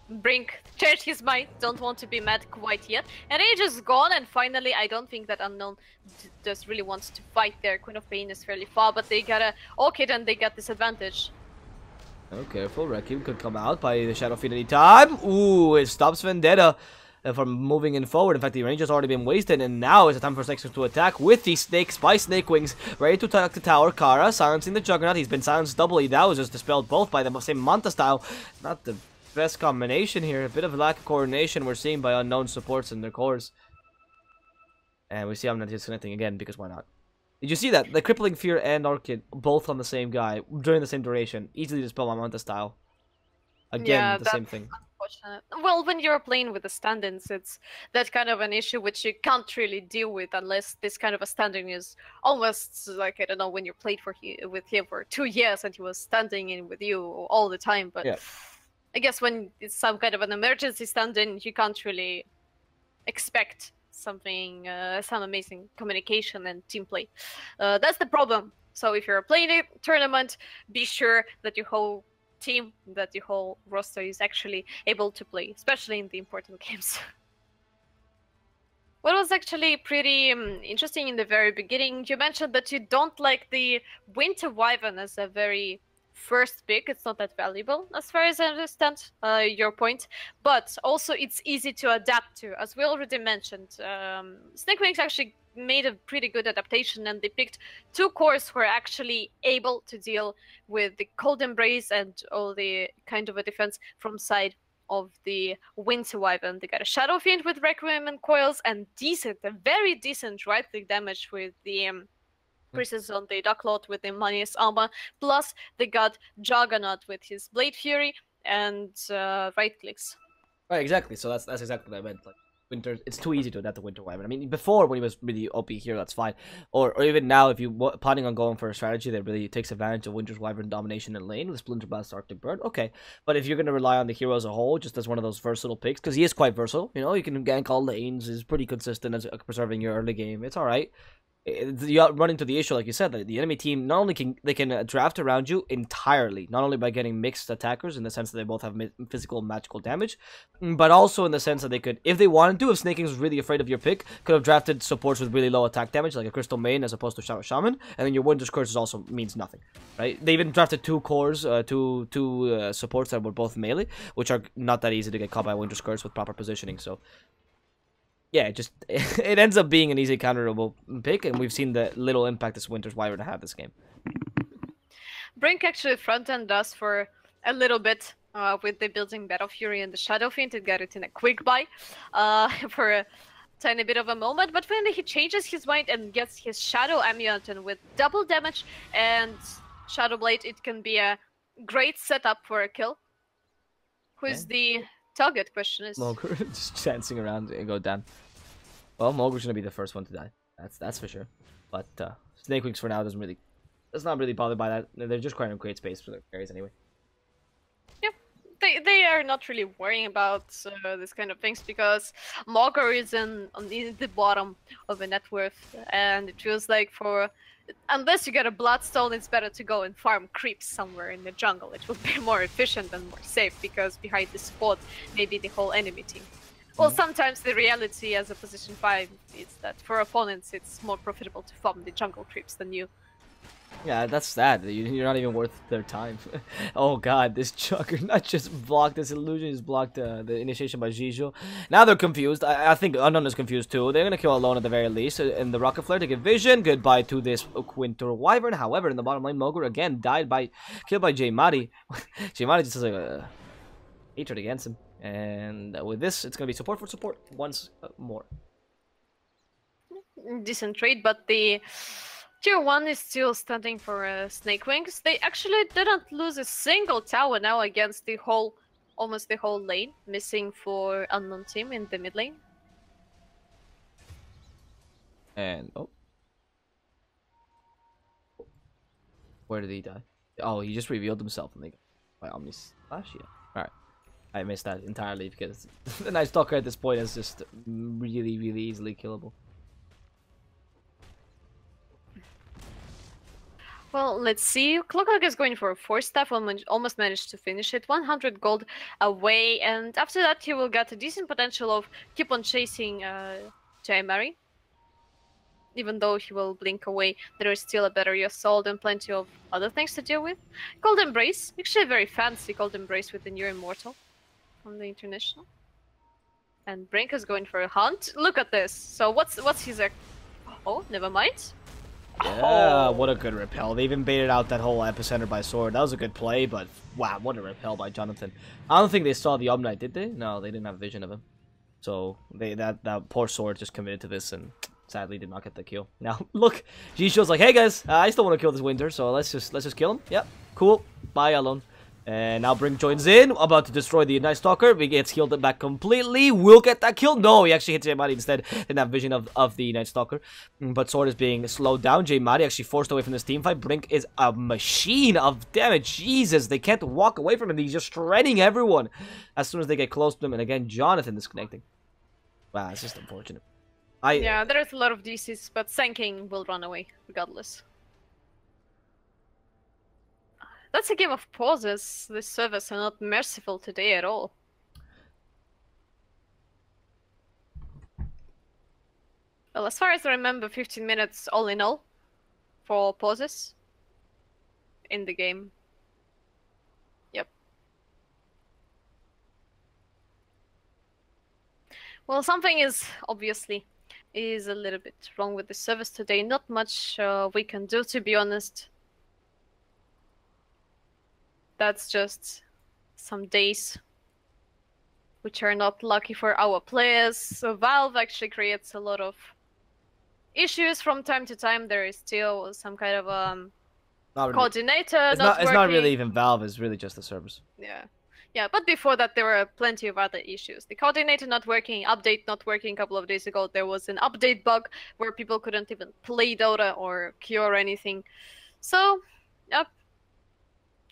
Brink changed his mind, don't want to be mad quite yet. And Age is gone, and finally I don't think that Unknown just really wants to fight there. Queen of Pain is fairly far, but they gotta... Okay, then they got this advantage. Oh, careful. Requiem could come out by the Shadow Fiend any time. Ooh, it stops Vendetta from moving in forward. In fact, the range has already been wasted, and now is the time for Snakewingz to attack with the snakes by Snakewingz, ready to attack the tower. Kara silencing the Juggernaut. He's been silenced doubly. That was just dispelled both by the same Manta style. Not the best combination here. A bit of a lack of coordination we're seeing by Unknown supports in their cores. And we see I'm not disconnecting again, because why not? Did you see that? The Crippling Fear and Orchid, both on the same guy, during the same duration. Easily dispel my Manta style. Again, yeah, the same thing. Unfortunate. Well, when you're playing with the stand-ins, it's that kind of an issue which you can't really deal with unless this kind of a stand-in is almost like, I don't know, when you played with him for 2 years and he was standing in with you all the time. But yeah. I guess when it's some kind of an emergency stand-in, you can't really expect something, some amazing communication and team play. That's the problem. So if you're playing a tournament, be sure that your whole team, that your whole roster is actually able to play, especially in the important games. What was actually pretty interesting in the very beginning, you mentioned that you don't like the Winter Wyvern as a very first pick. It's not that valuable, as far as I understand your point, but also it's easy to adapt to. As we already mentioned, Snakewingz actually made a pretty good adaptation, and they picked 2 cores who are actually able to deal with the Cold Embrace and all the kind of a defense from side of the Winter Wyvern. They got a Shadow Fiend with Requiem and Coils, and a very decent right-click damage with the Priestess on the Ducklord with the Manius armor, plus they got Juggernaut with his Blade Fury and right-clicks. Right, exactly. So that's exactly what I meant. Like, Winter, it's too easy to adapt to Winter Wyvern. I mean, before when he was really OP here, that's fine. Or even now, if you're planning on going for a strategy that really takes advantage of Winter's Wyvern domination in lane with Splinter Blast, Arctic Bird, okay. But if you're going to rely on the hero as a whole, just as one of those versatile picks, because he is quite versatile, you know, you can gank all lanes, is pretty consistent as preserving your early game. It's alright. You run into the issue, like you said, that the enemy team not only can draft around you entirely, not only by getting mixed attackers in the sense that they both have physical and magical damage, but also in the sense that they could, if they wanted to, if Snakewingz was really afraid of your pick, could have drafted supports with really low attack damage, like a Crystal Main as opposed to Shadow Shaman, and then your Winter's Curse also means nothing, right? They even drafted 2 cores, two supports that were both melee, which are not that easy to get caught by Winter's Curse with proper positioning, so yeah, it ends up being an easy counterable pick, and we've seen the little impact this Winter's Wyvern have this game. Brink actually front-end us for a little bit with the building Battle Fury and the Shadow Fiend to get it in a quick buy for a tiny bit of a moment, but finally he changes his mind and gets his Shadow Amulet, and with double damage and Shadow Blade, it can be a great setup for a kill. Who's the target? Question is Mogur just chancing around and go down. Well, Mogur's gonna be the first one to die. That's for sure. But Snakewingz for now does not really bothered by that. They're just trying to create space for their carries anyway. Yep, they are not really worrying about this kind of things, because Mogur is on the bottom of the net worth, and it feels like unless you get a Bloodstone, it's better to go and farm creeps somewhere in the jungle. It will be more efficient and more safe, because behind the spot may be the whole enemy team. Well, sometimes the reality as a position 5 is that for opponents it's more profitable to farm the jungle creeps than you. Yeah, that's sad. You're not even worth their time. Oh god, this Juggernaut just blocked this illusion, just blocked the initiation by Zizou. Now they're confused. I think Unknown is confused too. They're gonna kill Alone at the very least. And the Rocket Flare to give vision. Goodbye to this Winter Wyvern. However, in the bottom lane, Mogur again killed by J Mari. J Mari just has like a hatred against him. And with this, it's gonna be support for support once more. Decent trade, but the Tier 1 is still standing for Snakewingz. They actually didn't lose a single tower now against the whole almost the whole lane, missing for Unknown team in the mid lane. And oh, where did he die? Oh, he just revealed himself and they by Omni Slash. Yeah. All right, I missed that entirely because the Night Stalker at this point is just really, really easily killable. Well, let's see. Clockwork is going for a 4-staff, almost managed to finish it. 100 gold away, and after that he will get a decent potential of keep on chasing J-Mary. Even though he will blink away, there is still a battery assault and plenty of other things to deal with. Gold Embrace, actually a very fancy Gold Embrace with the new Immortal from the International. And Brink is going for a hunt. Look at this. So what's his... Oh, never mind. Yeah, what a good repel. They even baited out that whole epicenter by sword. That was a good play, but wow, what a repel by Jonathan. I don't think they saw the Omnight, did they? No, they didn't have vision of him. So that poor sword just committed to this and sadly did not get the kill. Now look, Jisho's like, hey guys, I still want to kill this Winter, so let's just kill him. Yep, cool. Bye, Alone. And now Brink joins in, about to destroy the Night Stalker. He gets healed back completely. Will get that kill. No, he actually hits J-Mari instead. Didn't have vision of the Night Stalker. But Sword is being slowed down. J-Mari actually forced away from this team fight. Brink is a machine of damage. Jesus, they can't walk away from him. He's just shredding everyone as soon as they get close to him. And again, Jonathan disconnecting. Wow, it's just unfortunate. Yeah, there is a lot of DCs, but Sanking will run away regardless. That's a game of pauses. This servers are not merciful today at all. Well, as far as I remember, 15 minutes all in all for pauses in the game. Yep. Well, something is obviously a little bit wrong with the service today. Not much we can do, to be honest. That's just some days which are not lucky for our players. So Valve actually creates a lot of issues from time to time. There is still some kind of coordinator it's not really even Valve, it's really just the servers. Yeah, but before that there were plenty of other issues. The coordinator not working, update not working. A couple of days ago there was an update bug where people couldn't even play Dota or cure anything. So, yep.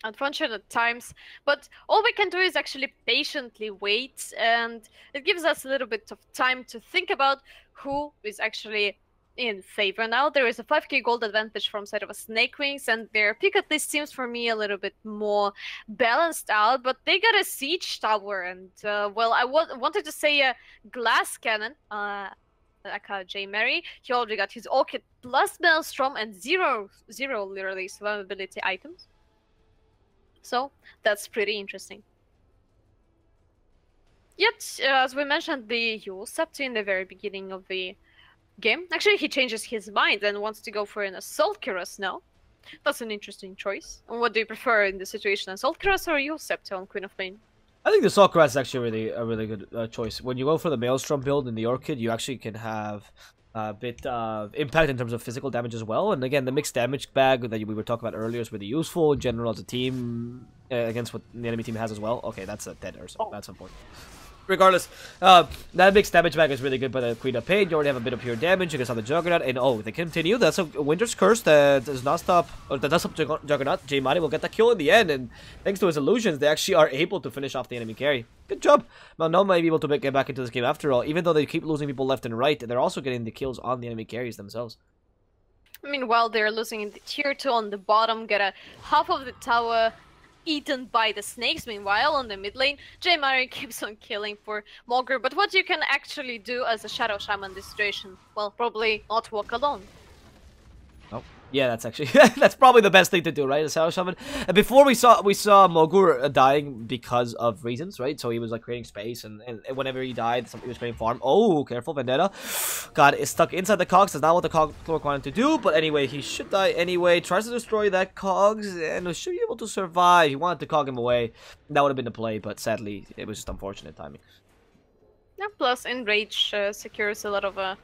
Unfortunate times, but all we can do is actually patiently wait, and it gives us a little bit of time to think about who is actually in favor now. There is a 5k gold advantage from side of a Snakewingz, and their pick at least seems for me a little bit more balanced out, but they got a siege tower, and well, I wanted to say a glass cannon, like J-Mary. He already got his Orchid plus Maelstrom and zero literally survivability items. So, that's pretty interesting. Yet, as we mentioned, the Yule Scepter in the very beginning of the game. Actually, he changes his mind and wants to go for an Assault Cuirass now. That's an interesting choice. And what do you prefer in the situation, Assault Cuirass or Yule Scepter on Queen of Pain? I think the Assault Cuirass is actually a really good choice. When you go for the Maelstrom build in the Orchid, you actually can have a bit of impact in terms of physical damage as well. And again, the mixed damage bag that we were talking about earlier is really useful in general as a team against what the enemy team has as well. Okay, that's a dead Ursa. That's important. Regardless, that mixed damage bag is really good by the Queen of Pain. You already have a bit of pure damage. You can stop the Juggernaut, and oh, they continue. That's a Winter's Curse that does not stop, or that does stop Juggernaut. J-Mari will get that kill in the end, and thanks to his illusions, they actually are able to finish off the enemy carry. Good job. Malno might be able to get back into this game after all. Even though they keep losing people left and right, they're also getting the kills on the enemy carries themselves. Meanwhile, they're losing in the tier 2 on the bottom, get a half of the tower eaten by the snakes. Meanwhile, on the mid lane, J-Mari keeps on killing for Mogre. But what you can actually do as a Shadow Shaman in this situation? Well, probably not walk alone. Oh, yeah, that's actually that's probably the best thing to do, right? A Shadow Shaman. And before we saw Mogur dying because of reasons, right? So he was like creating space, and whenever he died, he was creating farm. Oh, careful, Vendetta. God, is stuck inside the cogs. That's not what the Clock wanted to do. But anyway, he should die anyway. Tries to destroy that cogs, and should be able to survive. He wanted to cog him away. That would have been the play, but sadly, it was just unfortunate timing. Yeah, plus Enrage secures a lot of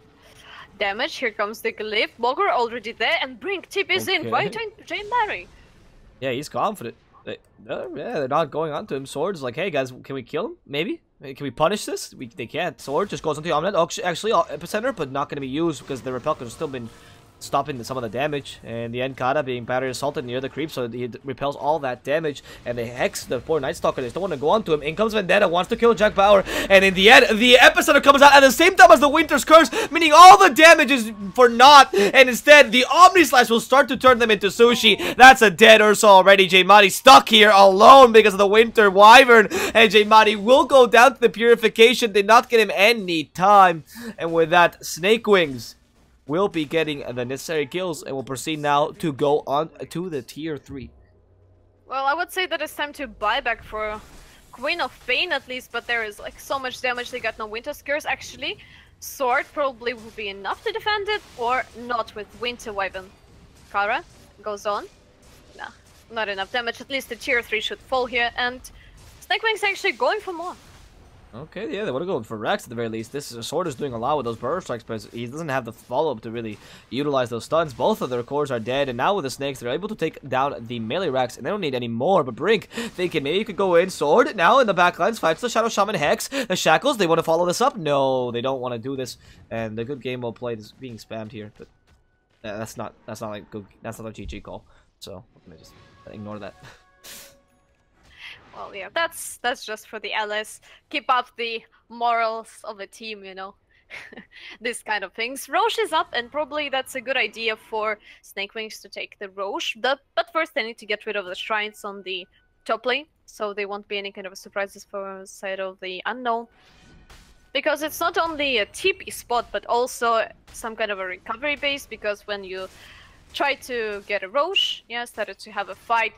damage. Here comes the Glyph. Mogre already there, and Brink tip is in right on J-Mari. Yeah, he's confident. Yeah, they're not going on to him. Sword's like, hey guys, can we kill him? Maybe? Can we punish this? They can't. Sword just goes into the Omelette. Actually, Epicenter, but not going to be used because the Repel could have still been stopping some of the damage. And in the end, Kata being battery assaulted near the creep, so he repels all that damage. And they hex the poor Night Stalker. They still want to go on to him. In comes Vendetta, wants to kill Jack Bauer. And in the end, the Epicenter comes out at the same time as the Winter's Curse, meaning all the damage is for naught. And instead, the Omni Slash will start to turn them into sushi. That's a dead Ursa already. J Madi stuck here alone because of the Winter Wyvern. And J Madi will go down to the Purification. Did not get him any time. And with that, Snakewingz will be getting the necessary kills and will proceed now to go on to the tier 3. Well, I would say that it's time to buy back for Queen of Pain at least, but there is like so much damage. They got no Winter's Curse actually. Sword probably will be enough to defend it, or not with Winter Wyvern. Kara goes on. Nah, not enough damage. At least the tier 3 should fall here, and Snakewingz actually going for more. Okay, yeah, they want to go for Rex at the very least. This Sword is doing a lot with those burst strikes, but he doesn't have the follow-up to really utilize those stuns. Both of their cores are dead, and now with the Snakes, they're able to take down the melee Rex, and they don't need any more. But Brink thinking maybe you could go in. Sword now in the backlines, fights the Shadow Shaman Hex. The Shackles, they want to follow this up? No, they don't want to do this. And the good game well played is being spammed here, but that's not like good. That's not a GG call. So let me just ignore that. Well, yeah, that's just for the allies. Keep up the morals of a team, you know. This kind of things. Roche is up, and probably that's a good idea for Snakewingz to take the Roche. But first they need to get rid of the shrines on the top lane, so there won't be any kind of surprises for the side of the Unknown. Because it's not only a TP spot, but also some kind of a recovery base, because when you try to get a Roche, yeah, started to have a fight,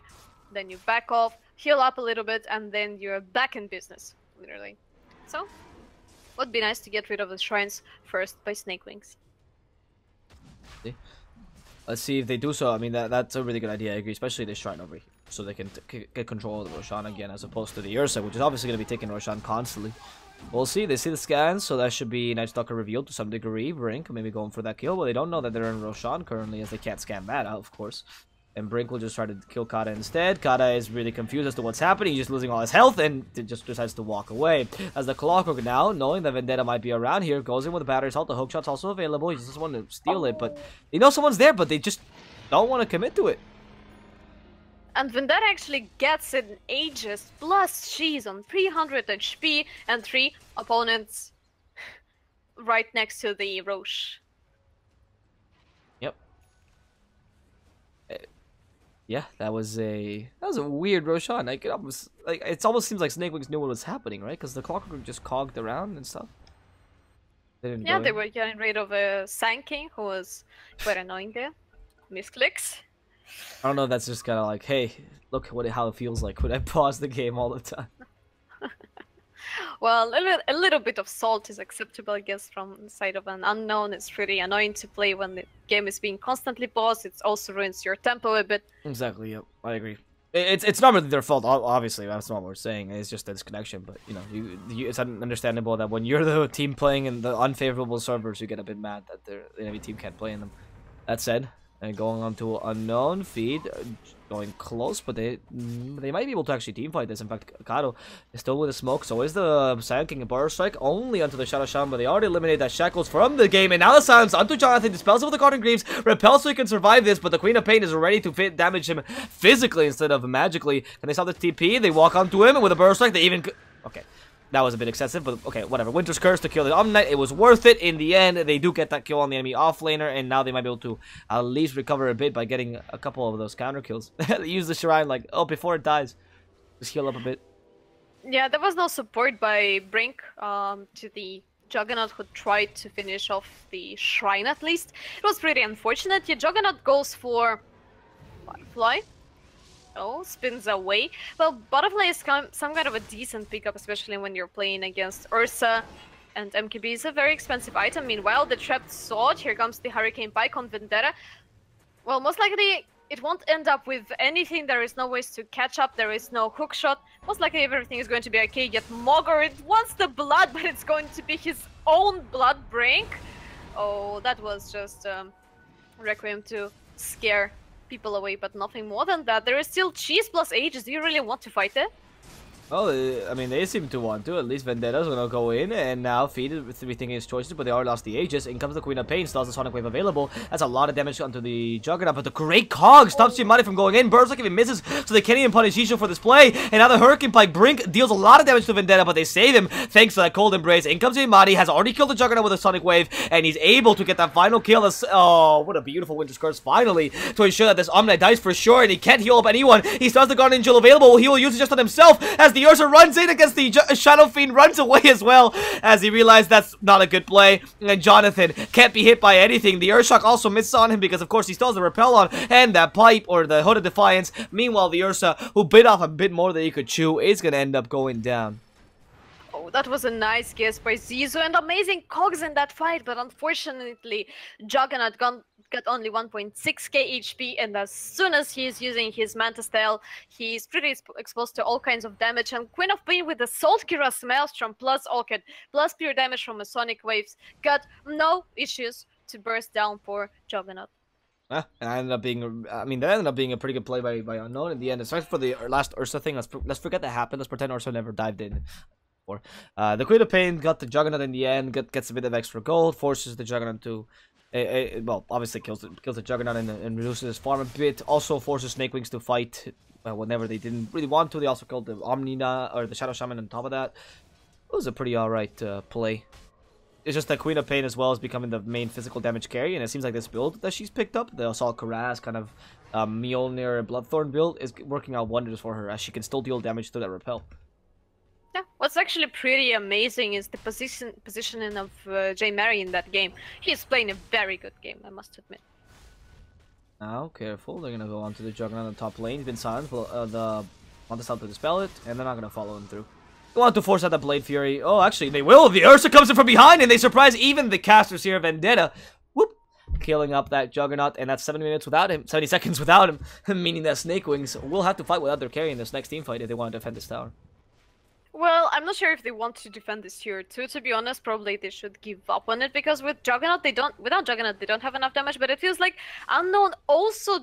then you back off, heal up a little bit, and then you're back in business, literally. So, would be nice to get rid of the shrines first by Snakewingz. Let's see if they do so. I mean, that's a really good idea, I agree, especially this shrine over here, so they can get control of the Roshan again, as opposed to the Ursa, which is obviously going to be taking Roshan constantly. We'll see. They see the scans, so that should be Night Stalker revealed to some degree. Brink maybe going for that kill, but they don't know that they're in Roshan currently, as they can't scan that out, of course. And Brink will just try to kill Kata instead. Kata is really confused as to what's happening. He's just losing all his health and just decides to walk away. As the Clockwork now, knowing that Vendetta might be around here, goes in with the battery assault. The hookshot's also available. He just wants to steal it, but they know someone's there, but they just don't want to commit to it. And Vendetta actually gets it in Aegis, plus she's on 300 HP and 3 opponents right next to the Roche. Yep. Yeah, that was a weird Roshan. Like it almost seems like Snakewingz knew what was happening, right? Because the Clockwork just cogged around and stuff. Yeah, they were getting rid of a Sand King who was quite annoying there. Misclicks. I don't know. That's just kind of like, hey, look how it feels like when I pause the game all the time. Well, a little bit of salt is acceptable, I guess, from the side of an Unknown. It's pretty annoying to play when the game is being constantly paused. It also ruins your tempo a bit. Exactly, yep. I agree. It's not really their fault, obviously. That's not what we're saying. It's just a disconnection. But, you know, it's understandable that when you're the team playing in the unfavorable servers, you get a bit mad that the enemy team can't play in them. That said, and going on to Unknown feed, going close, but they might be able to actually teamfight this. In fact, Kato is still with the smoke, so is the Sand King and Burrow Strike only onto the Shadow Shaman, but they already eliminated that Shackles from the game, and now the silence onto Jonathan, dispels with the Cotton Greaves, repels so he can survive this, but the Queen of Pain is ready to damage him physically instead of magically. Can they stop the TP? They walk onto him, and with a Burrow Strike, they even... Okay. That was a bit excessive, but okay, whatever. Winter's Curse to kill the Omni-Knight. It was worth it in the end. They do get that kill on the enemy offlaner, and now they might be able to at least recover a bit by getting a couple of those counter kills. They use the Shrine like, oh, before it dies. Just heal up a bit. Yeah, there was no support by Brink to the Juggernaut who tried to finish off the Shrine at least. It was pretty unfortunate. Yeah, Juggernaut goes for Butterfly. Oh, spins away. Well, Butterfly is some kind of a decent pickup, especially when you're playing against Ursa. And MKB is a very expensive item. Meanwhile, the Trapped Sword, here comes the Hurricane Pike on Vendetta. Well, most likely it won't end up with anything. There is no ways to catch up. There is no hookshot. Most likely everything is going to be okay. Yet Mogor, it wants the blood, but it's going to be his own blood Brink. Oh, that was just Requiem to scare people away, but nothing more than that. There is still cheese plus ages. Do you really want to fight it? Oh, I mean, they seem to want to. At least Vendetta's gonna go in, and now Feed is rethinking his choices, but they already lost the Aegis. In comes the Queen of Pain, still has the Sonic Wave available. That's a lot of damage onto the Juggernaut, but the great Cog stops Jimari from going in. Berserk even misses, so they can't even punish Isho for this play. And now the Hurricane Pike Brink deals a lot of damage to Vendetta, but they save him thanks to that Cold Embrace. In comes Jimari, has already killed the Juggernaut with a Sonic Wave, and he's able to get that final kill. Oh, what a beautiful Winter's Curse finally to ensure that this Omni dies for sure, and he can't heal up anyone. He still has the Guardian Angel available. He will use it just on himself as the Ursa runs in against the Shadow Fiend, runs away as well as he realized that's not a good play. And Jonathan can't be hit by anything. The Urshock also misses on him because of course he still has the Repel on and that Pipe or the Hood of Defiance. Meanwhile, the Ursa, who bit off a bit more than he could chew, is going to end up going down. Oh, that was a nice guess by Zizo and amazing cogs in that fight, but unfortunately Juggernaut got only 1.6k HP, and as soon as he is using his Manta Style, he's pretty exposed to all kinds of damage. And Queen of Pain with the Salt Kira's Maelstrom plus Orchid plus pure damage from a Sonic Waves got no issues to burst down for Juggernaut. And I ended up being, I mean, that ended up being a pretty good play by Unknown in the end. Aside for the last Ursa thing, let's forget that happened. Let's pretend Ursa never dived in. The Queen of Pain got the Juggernaut in the end, gets a bit of extra gold, forces the Juggernaut to, well, obviously kills the Juggernaut and reduces his farm a bit. Also forces Snakewingz to fight whenever they didn't really want to. They also killed the Omnina or the Shadow Shaman on top of that. It was a pretty alright play. It's just that Queen of Pain as well is becoming the main physical damage carry, and it seems like this build that she's picked up, the Assault Karaz kind of Mjolnir Bloodthorn build, is working out wonders for her as she can still deal damage through that repel. Yeah, what's actually pretty amazing is the positioning of J-Mary in that game. He's playing a very good game, I must admit. Now, careful, they're gonna go onto the Juggernaut on the top lane. He's been silenced, the want to stop to dispel it, and they're not gonna follow him through. They want to force out the Blade Fury. Oh, actually, they will! The Ursa comes in from behind, and they surprise even the casters here, Vendetta. Whoop! Killing up that Juggernaut, and that's 70 minutes without him, 70 seconds without him, meaning that Snakewingz will have to fight without their carry in this next team fight if they want to defend this tower. Well, I'm not sure if they want to defend this tier 2, to be honest. Probably they should give up on it, because with Juggernaut, without Juggernaut, they don't have enough damage, but it feels like Unknown also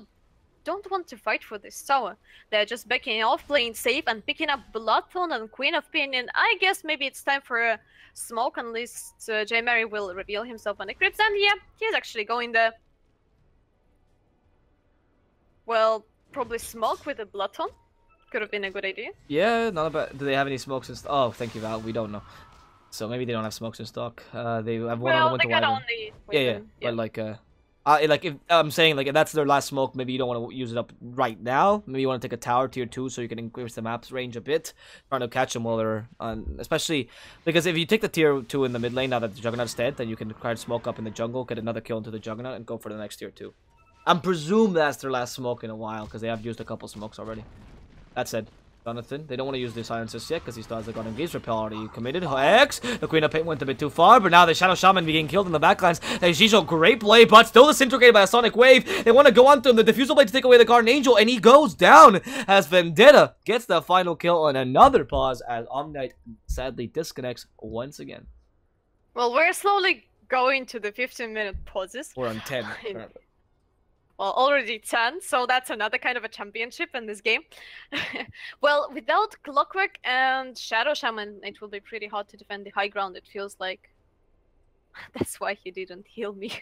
don't want to fight for this tower. They're just backing off, playing safe, and picking up Bloodthorn and Queen of Pain, and I guess maybe it's time for a smoke, unless J-Mary will reveal himself on Eclipse, and yeah, he's actually going there. Well, probably smoke with a Bloodthorn. Could have been a good idea. Yeah, not bad. Do they have any smokes in stock? Oh, thank you, Val. We don't know. So maybe they don't have smokes in stock. They have one on the Winter Wyvern. Yeah. But like, if I'm saying like if that's their last smoke, maybe you don't want to use it up right now. Maybe you want to take a tower tier 2 so you can increase the map's range a bit, trying to catch them while they're on. Especially because if you take the tier 2 in the mid lane now that the Juggernaut's dead, then you can try to smoke up in the jungle, get another kill into the Juggernaut, and go for the next tier 2. I'm presume that's their last smoke in a while because they have used a couple smokes already. That said, Jonathan, they don't want to use the silencers yet because he still has the God Engage Repel already committed. Hex! The Queen of Pain went a bit too far, but now the Shadow Shaman being killed in the backlines. And Shisho, great play, but still disintegrated by a Sonic Wave. They want to go on to him, the Diffusal Blade to take away the Guardian Angel, and he goes down as Vendetta gets the final kill on another pause as Omnite sadly disconnects once again. Well, we're slowly going to the 15-minute pauses. We're on 10 currently. Well, already 10, so that's another kind of a championship in this game. Well, without Clockwork and Shadow Shaman, it will be pretty hard to defend the high ground, it feels like. That's why he didn't heal me.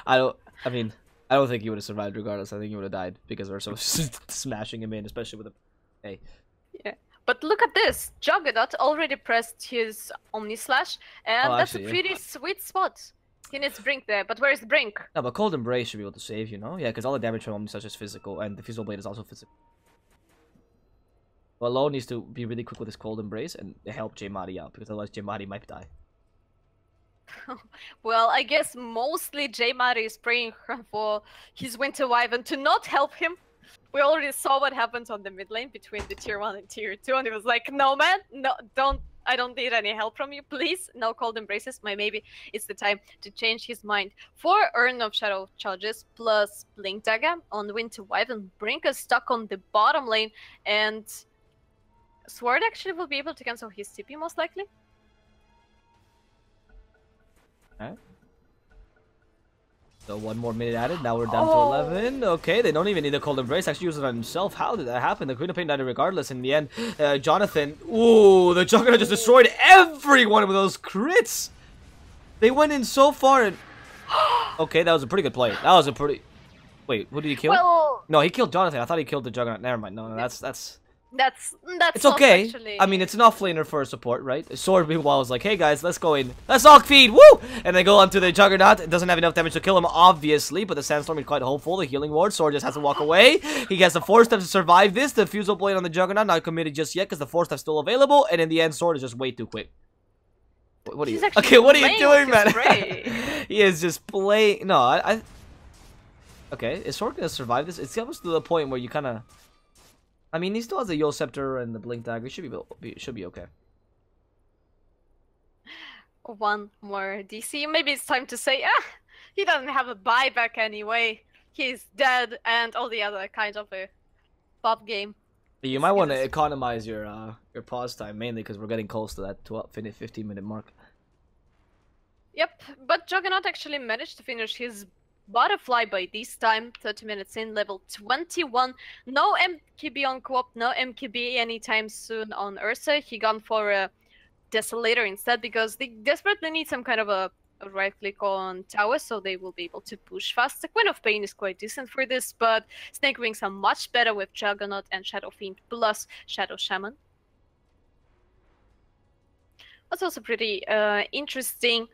I don't think he would have survived regardless. I think he would have died because Ursa was just smashing him in, especially with a... Hey. Yeah. But look at this! Juggernaut already pressed his Omni Slash, and that's actually, a pretty sweet spot. He needs Brink there, but where's Brink? No, but Cold Embrace should be able to save, you know? Yeah, because all the damage from Omni Slash is physical, and the Diffusal Blade is also physical. Well, Lo needs to be really quick with his Cold Embrace and help J-Mari out, because otherwise J-Mari might die. Well, I guess mostly J-Mari is praying for his Winter Wyvern to not help him. We already saw what happened on the mid lane between the tier 1 and tier 2, and he was like, no man, no, I don't need any help from you, please. No Cold Embraces. Maybe it's the time to change his mind. For Urn of Shadow charges plus Blink Dagger on Winter Wyvern, Brink is stuck on the bottom lane, and Sword actually will be able to cancel his TP most likely. So 1 more minute added. Now we're down to 11. Okay, they don't even need a cold embrace. Actually use it on himself. How did that happen? The Queen of Pain died regardless. In the end, Jonathan. Ooh, the Juggernaut just destroyed everyone with those crits. They went in so far and... Okay, that was a pretty good play. That was a pretty... Wait, who did he kill? Well... No, he killed Jonathan. I thought he killed the Juggernaut. Never mind. No, that's... It's not okay. actually... I mean, it's an offlaner for a support, right? Sword, meanwhile, was like, hey guys, let's go in. Let's all feed, woo! And they go onto the Juggernaut. It doesn't have enough damage to kill him, obviously, but the Sandstorm is quite hopeful. The Healing Ward, Sword just has to walk away. He gets the 4 steps to survive this. The Fusel Blade on the Juggernaut, not committed just yet, because the 4 steps still available, and in the end, Sword is just way too quick. What are you... Okay, what are you doing, man? He is just playing... No, Okay, is Sword gonna survive this? It's almost to the point where you kind of... I mean, he still has the Yule Scepter and the Blink Dagger. Should be okay. One more DC. Maybe it's time to say, he doesn't have a buyback anyway. He's dead, and all the other kind of a pop game. You might want to economize your pause time, mainly because we're getting close to that 15-minute mark. Yep, but Juggernaut actually managed to finish his Butterfly by this time, 30 minutes in, level 21. No MKB on co-op, no MKB anytime soon on Ursa. He gone for a Desolator instead because they desperately need some kind of a right click on tower, so they will be able to push fast. The Queen of Pain is quite decent for this, but Snakewingz are much better with Juggernaut and Shadow Fiend plus Shadow Shaman. That's also pretty interesting.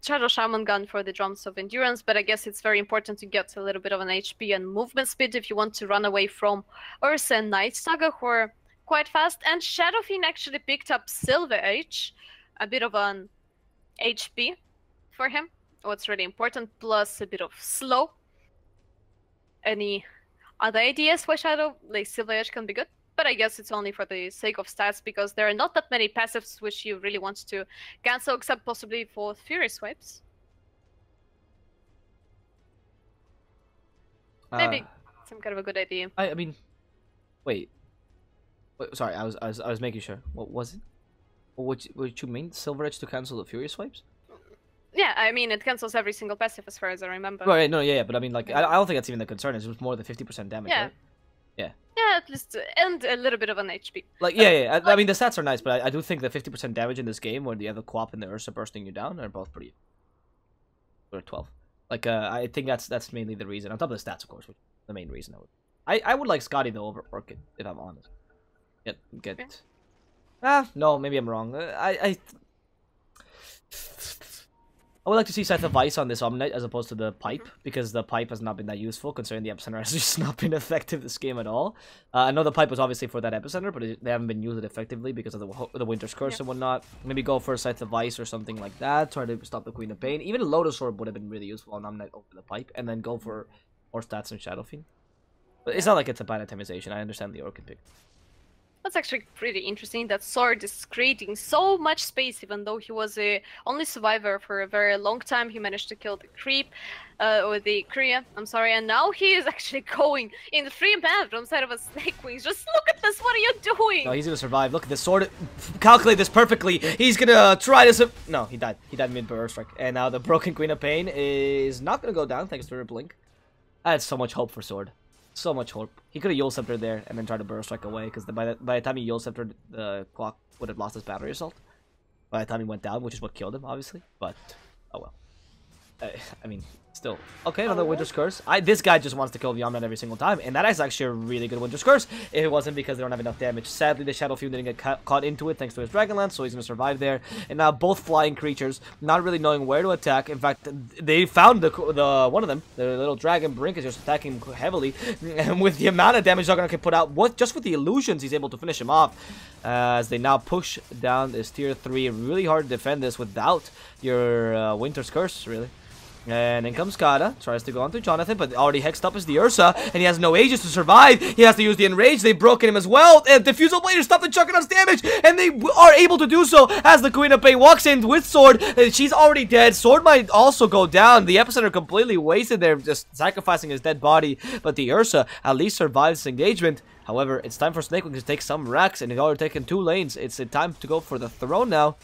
Shadow Shaman gun for the Drums of Endurance, but I guess it's very important to get a little bit of an HP and movement speed if you want to run away from Ursa and Night Saga, who are quite fast. And Shadow Fiend actually picked up Silver Age, a bit of an HP for him, what's really important, plus a bit of slow. Any other ideas why Shadow, like Silver Age, can be good? But I guess it's only for the sake of stats, because there are not that many passives which you really want to cancel, except possibly for Fury Swipes. Maybe some kind of a good idea. I mean, wait, sorry, I was making sure. What was it? What you mean? Silver Edge to cancel the Fury Swipes? Yeah, I mean, it cancels every single passive as far as I remember. Right, no, yeah, but I mean, like, I don't think that's even the concern. It's just more than 50% damage, right? Yeah. Yeah, at least, and a little bit of an HP. Like, yeah. I mean, the stats are nice, but I do think the 50% damage in this game, where you have the Co-op and the Ursa bursting you down, are both pretty. Or 12. Like, I think that's mainly the reason. On top of the stats, of course, which is the main reason I would like Scotty though over Orchid, if I'm honest. Get. No, maybe I'm wrong. I would like to see Scythe of Ice on this Omnite as opposed to the Pipe, because the Pipe has not been that useful, considering the Epicenter has just not been effective this game at all. I know the Pipe was obviously for that Epicenter, but they haven't been using it effectively because of the Winter's Curse and whatnot. Maybe go for a Scythe of Ice or something like that, try to stop the Queen of Pain. Even a Lotus Orb would have been really useful on Omnite over the Pipe, and then go for more stats and Shadow Fiend. But it's not like it's a bad itemization, I understand the Orchid pick. That's actually pretty interesting that Sword is creating so much space, even though he was a only survivor for a very long time. He managed to kill the creep, or the Kriya, I'm sorry, and now he is actually going in the free man from side of a Snakewingz. Just look at this, what are you doing? No, he's gonna survive. Look at this Sword, calculate this perfectly. He's gonna try to no, he died. He died mid-burst strike. And now the Broken Queen of Pain is not gonna go down thanks to her blink. I had so much hope for Sword. So much hope. He could have Yule Scepter there and then tried to Burrow Strike away, because by the time he Yule Scepter, the clock would have lost his battery assault. By the time he went down, which is what killed him, obviously. But, oh well. I mean, still. Okay, another Winter's Curse. This guy just wants to kill the Omnite every single time, and that is actually a really good Winter's Curse, if it wasn't because they don't have enough damage. Sadly, the Shadow Fiend didn't get caught into it thanks to his Dragonlance, so he's going to survive there. And now both flying creatures, not really knowing where to attack. In fact, they found the one of them, the little Dragon Brink, is just attacking heavily, and with the amount of damage Juggernaut can put out, just with the illusions, he's able to finish him off. As they now push down this tier 3, really hard to defend this without your Winter's Curse, really. And in comes Kata, tries to go onto Jonathan, but already hexed up is the Ursa, and he has no Aegis to survive. He has to use the Enrage. They've broken him as well. And Diffusal Blade to stop the Juggernaut's damage, and they are able to do so as the Queen of Pain walks in with Sword. She's already dead. Sword might also go down. The Epicenter completely wasted there, just sacrificing his dead body, but the Ursa at least survives this engagement. However, it's time for Snakewingz to take some racks, and he's already taken 2 lanes. It's time to go for the throne now.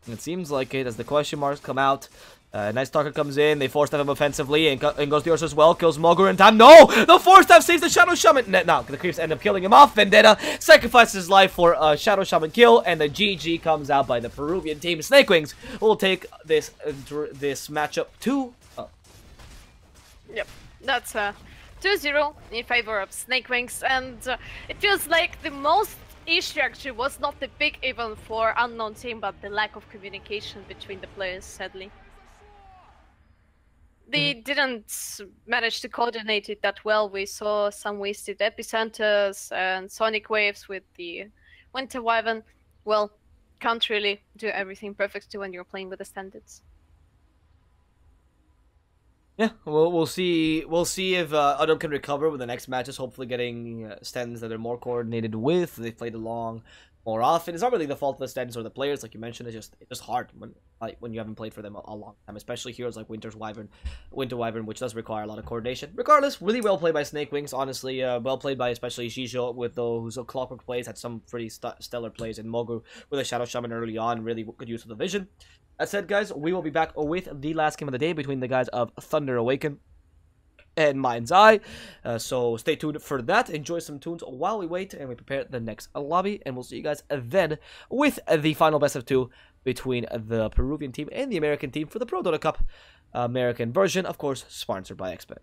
And it seems like it as the question marks come out. Nice Stalker comes in, they force him offensively, and goes the Ursa as well, kills Mogur in time. No! The Force Staff saves the Shadow Shaman! No, the creeps end up killing him off. Vendetta sacrifices his life for a Shadow Shaman kill, and the GG comes out by the Peruvian team. Snakewingz will take this matchup 2-0. Yep, that's 2-0 in favor of Snakewingz, and it feels like the most issue actually was not the big event for Unknown team, but the lack of communication between the players, sadly. They didn't manage to coordinate it that well. We saw some wasted epicenters and sonic waves with the Winter Wyvern. Well, can't really do everything perfectly when you're playing with the standards. Yeah, we'll see. We'll see if Adam can recover with the next matches. Hopefully, getting stands that are more coordinated with. They played along more often. It's not really the fault of the stands or the players, like you mentioned. It's just hard when you haven't played for them a long time, especially heroes like Winter Wyvern, which does require a lot of coordination. Regardless, really well played by Snakewingz. Honestly, well played by especially Shijo with those Clockwork plays. Had some pretty stellar plays, and Mogu with a Shadow Shaman early on. Really good use of the vision. That said, guys, we will be back with the last game of the day between the guys of Thunder Awaken and Mind's Eye. So stay tuned for that. Enjoy some tunes while we wait and we prepare the next lobby. And we'll see you guys then with the final best of 2 between the Peruvian team and the American team for the ProDota Cup American version. Of course, sponsored by XBet.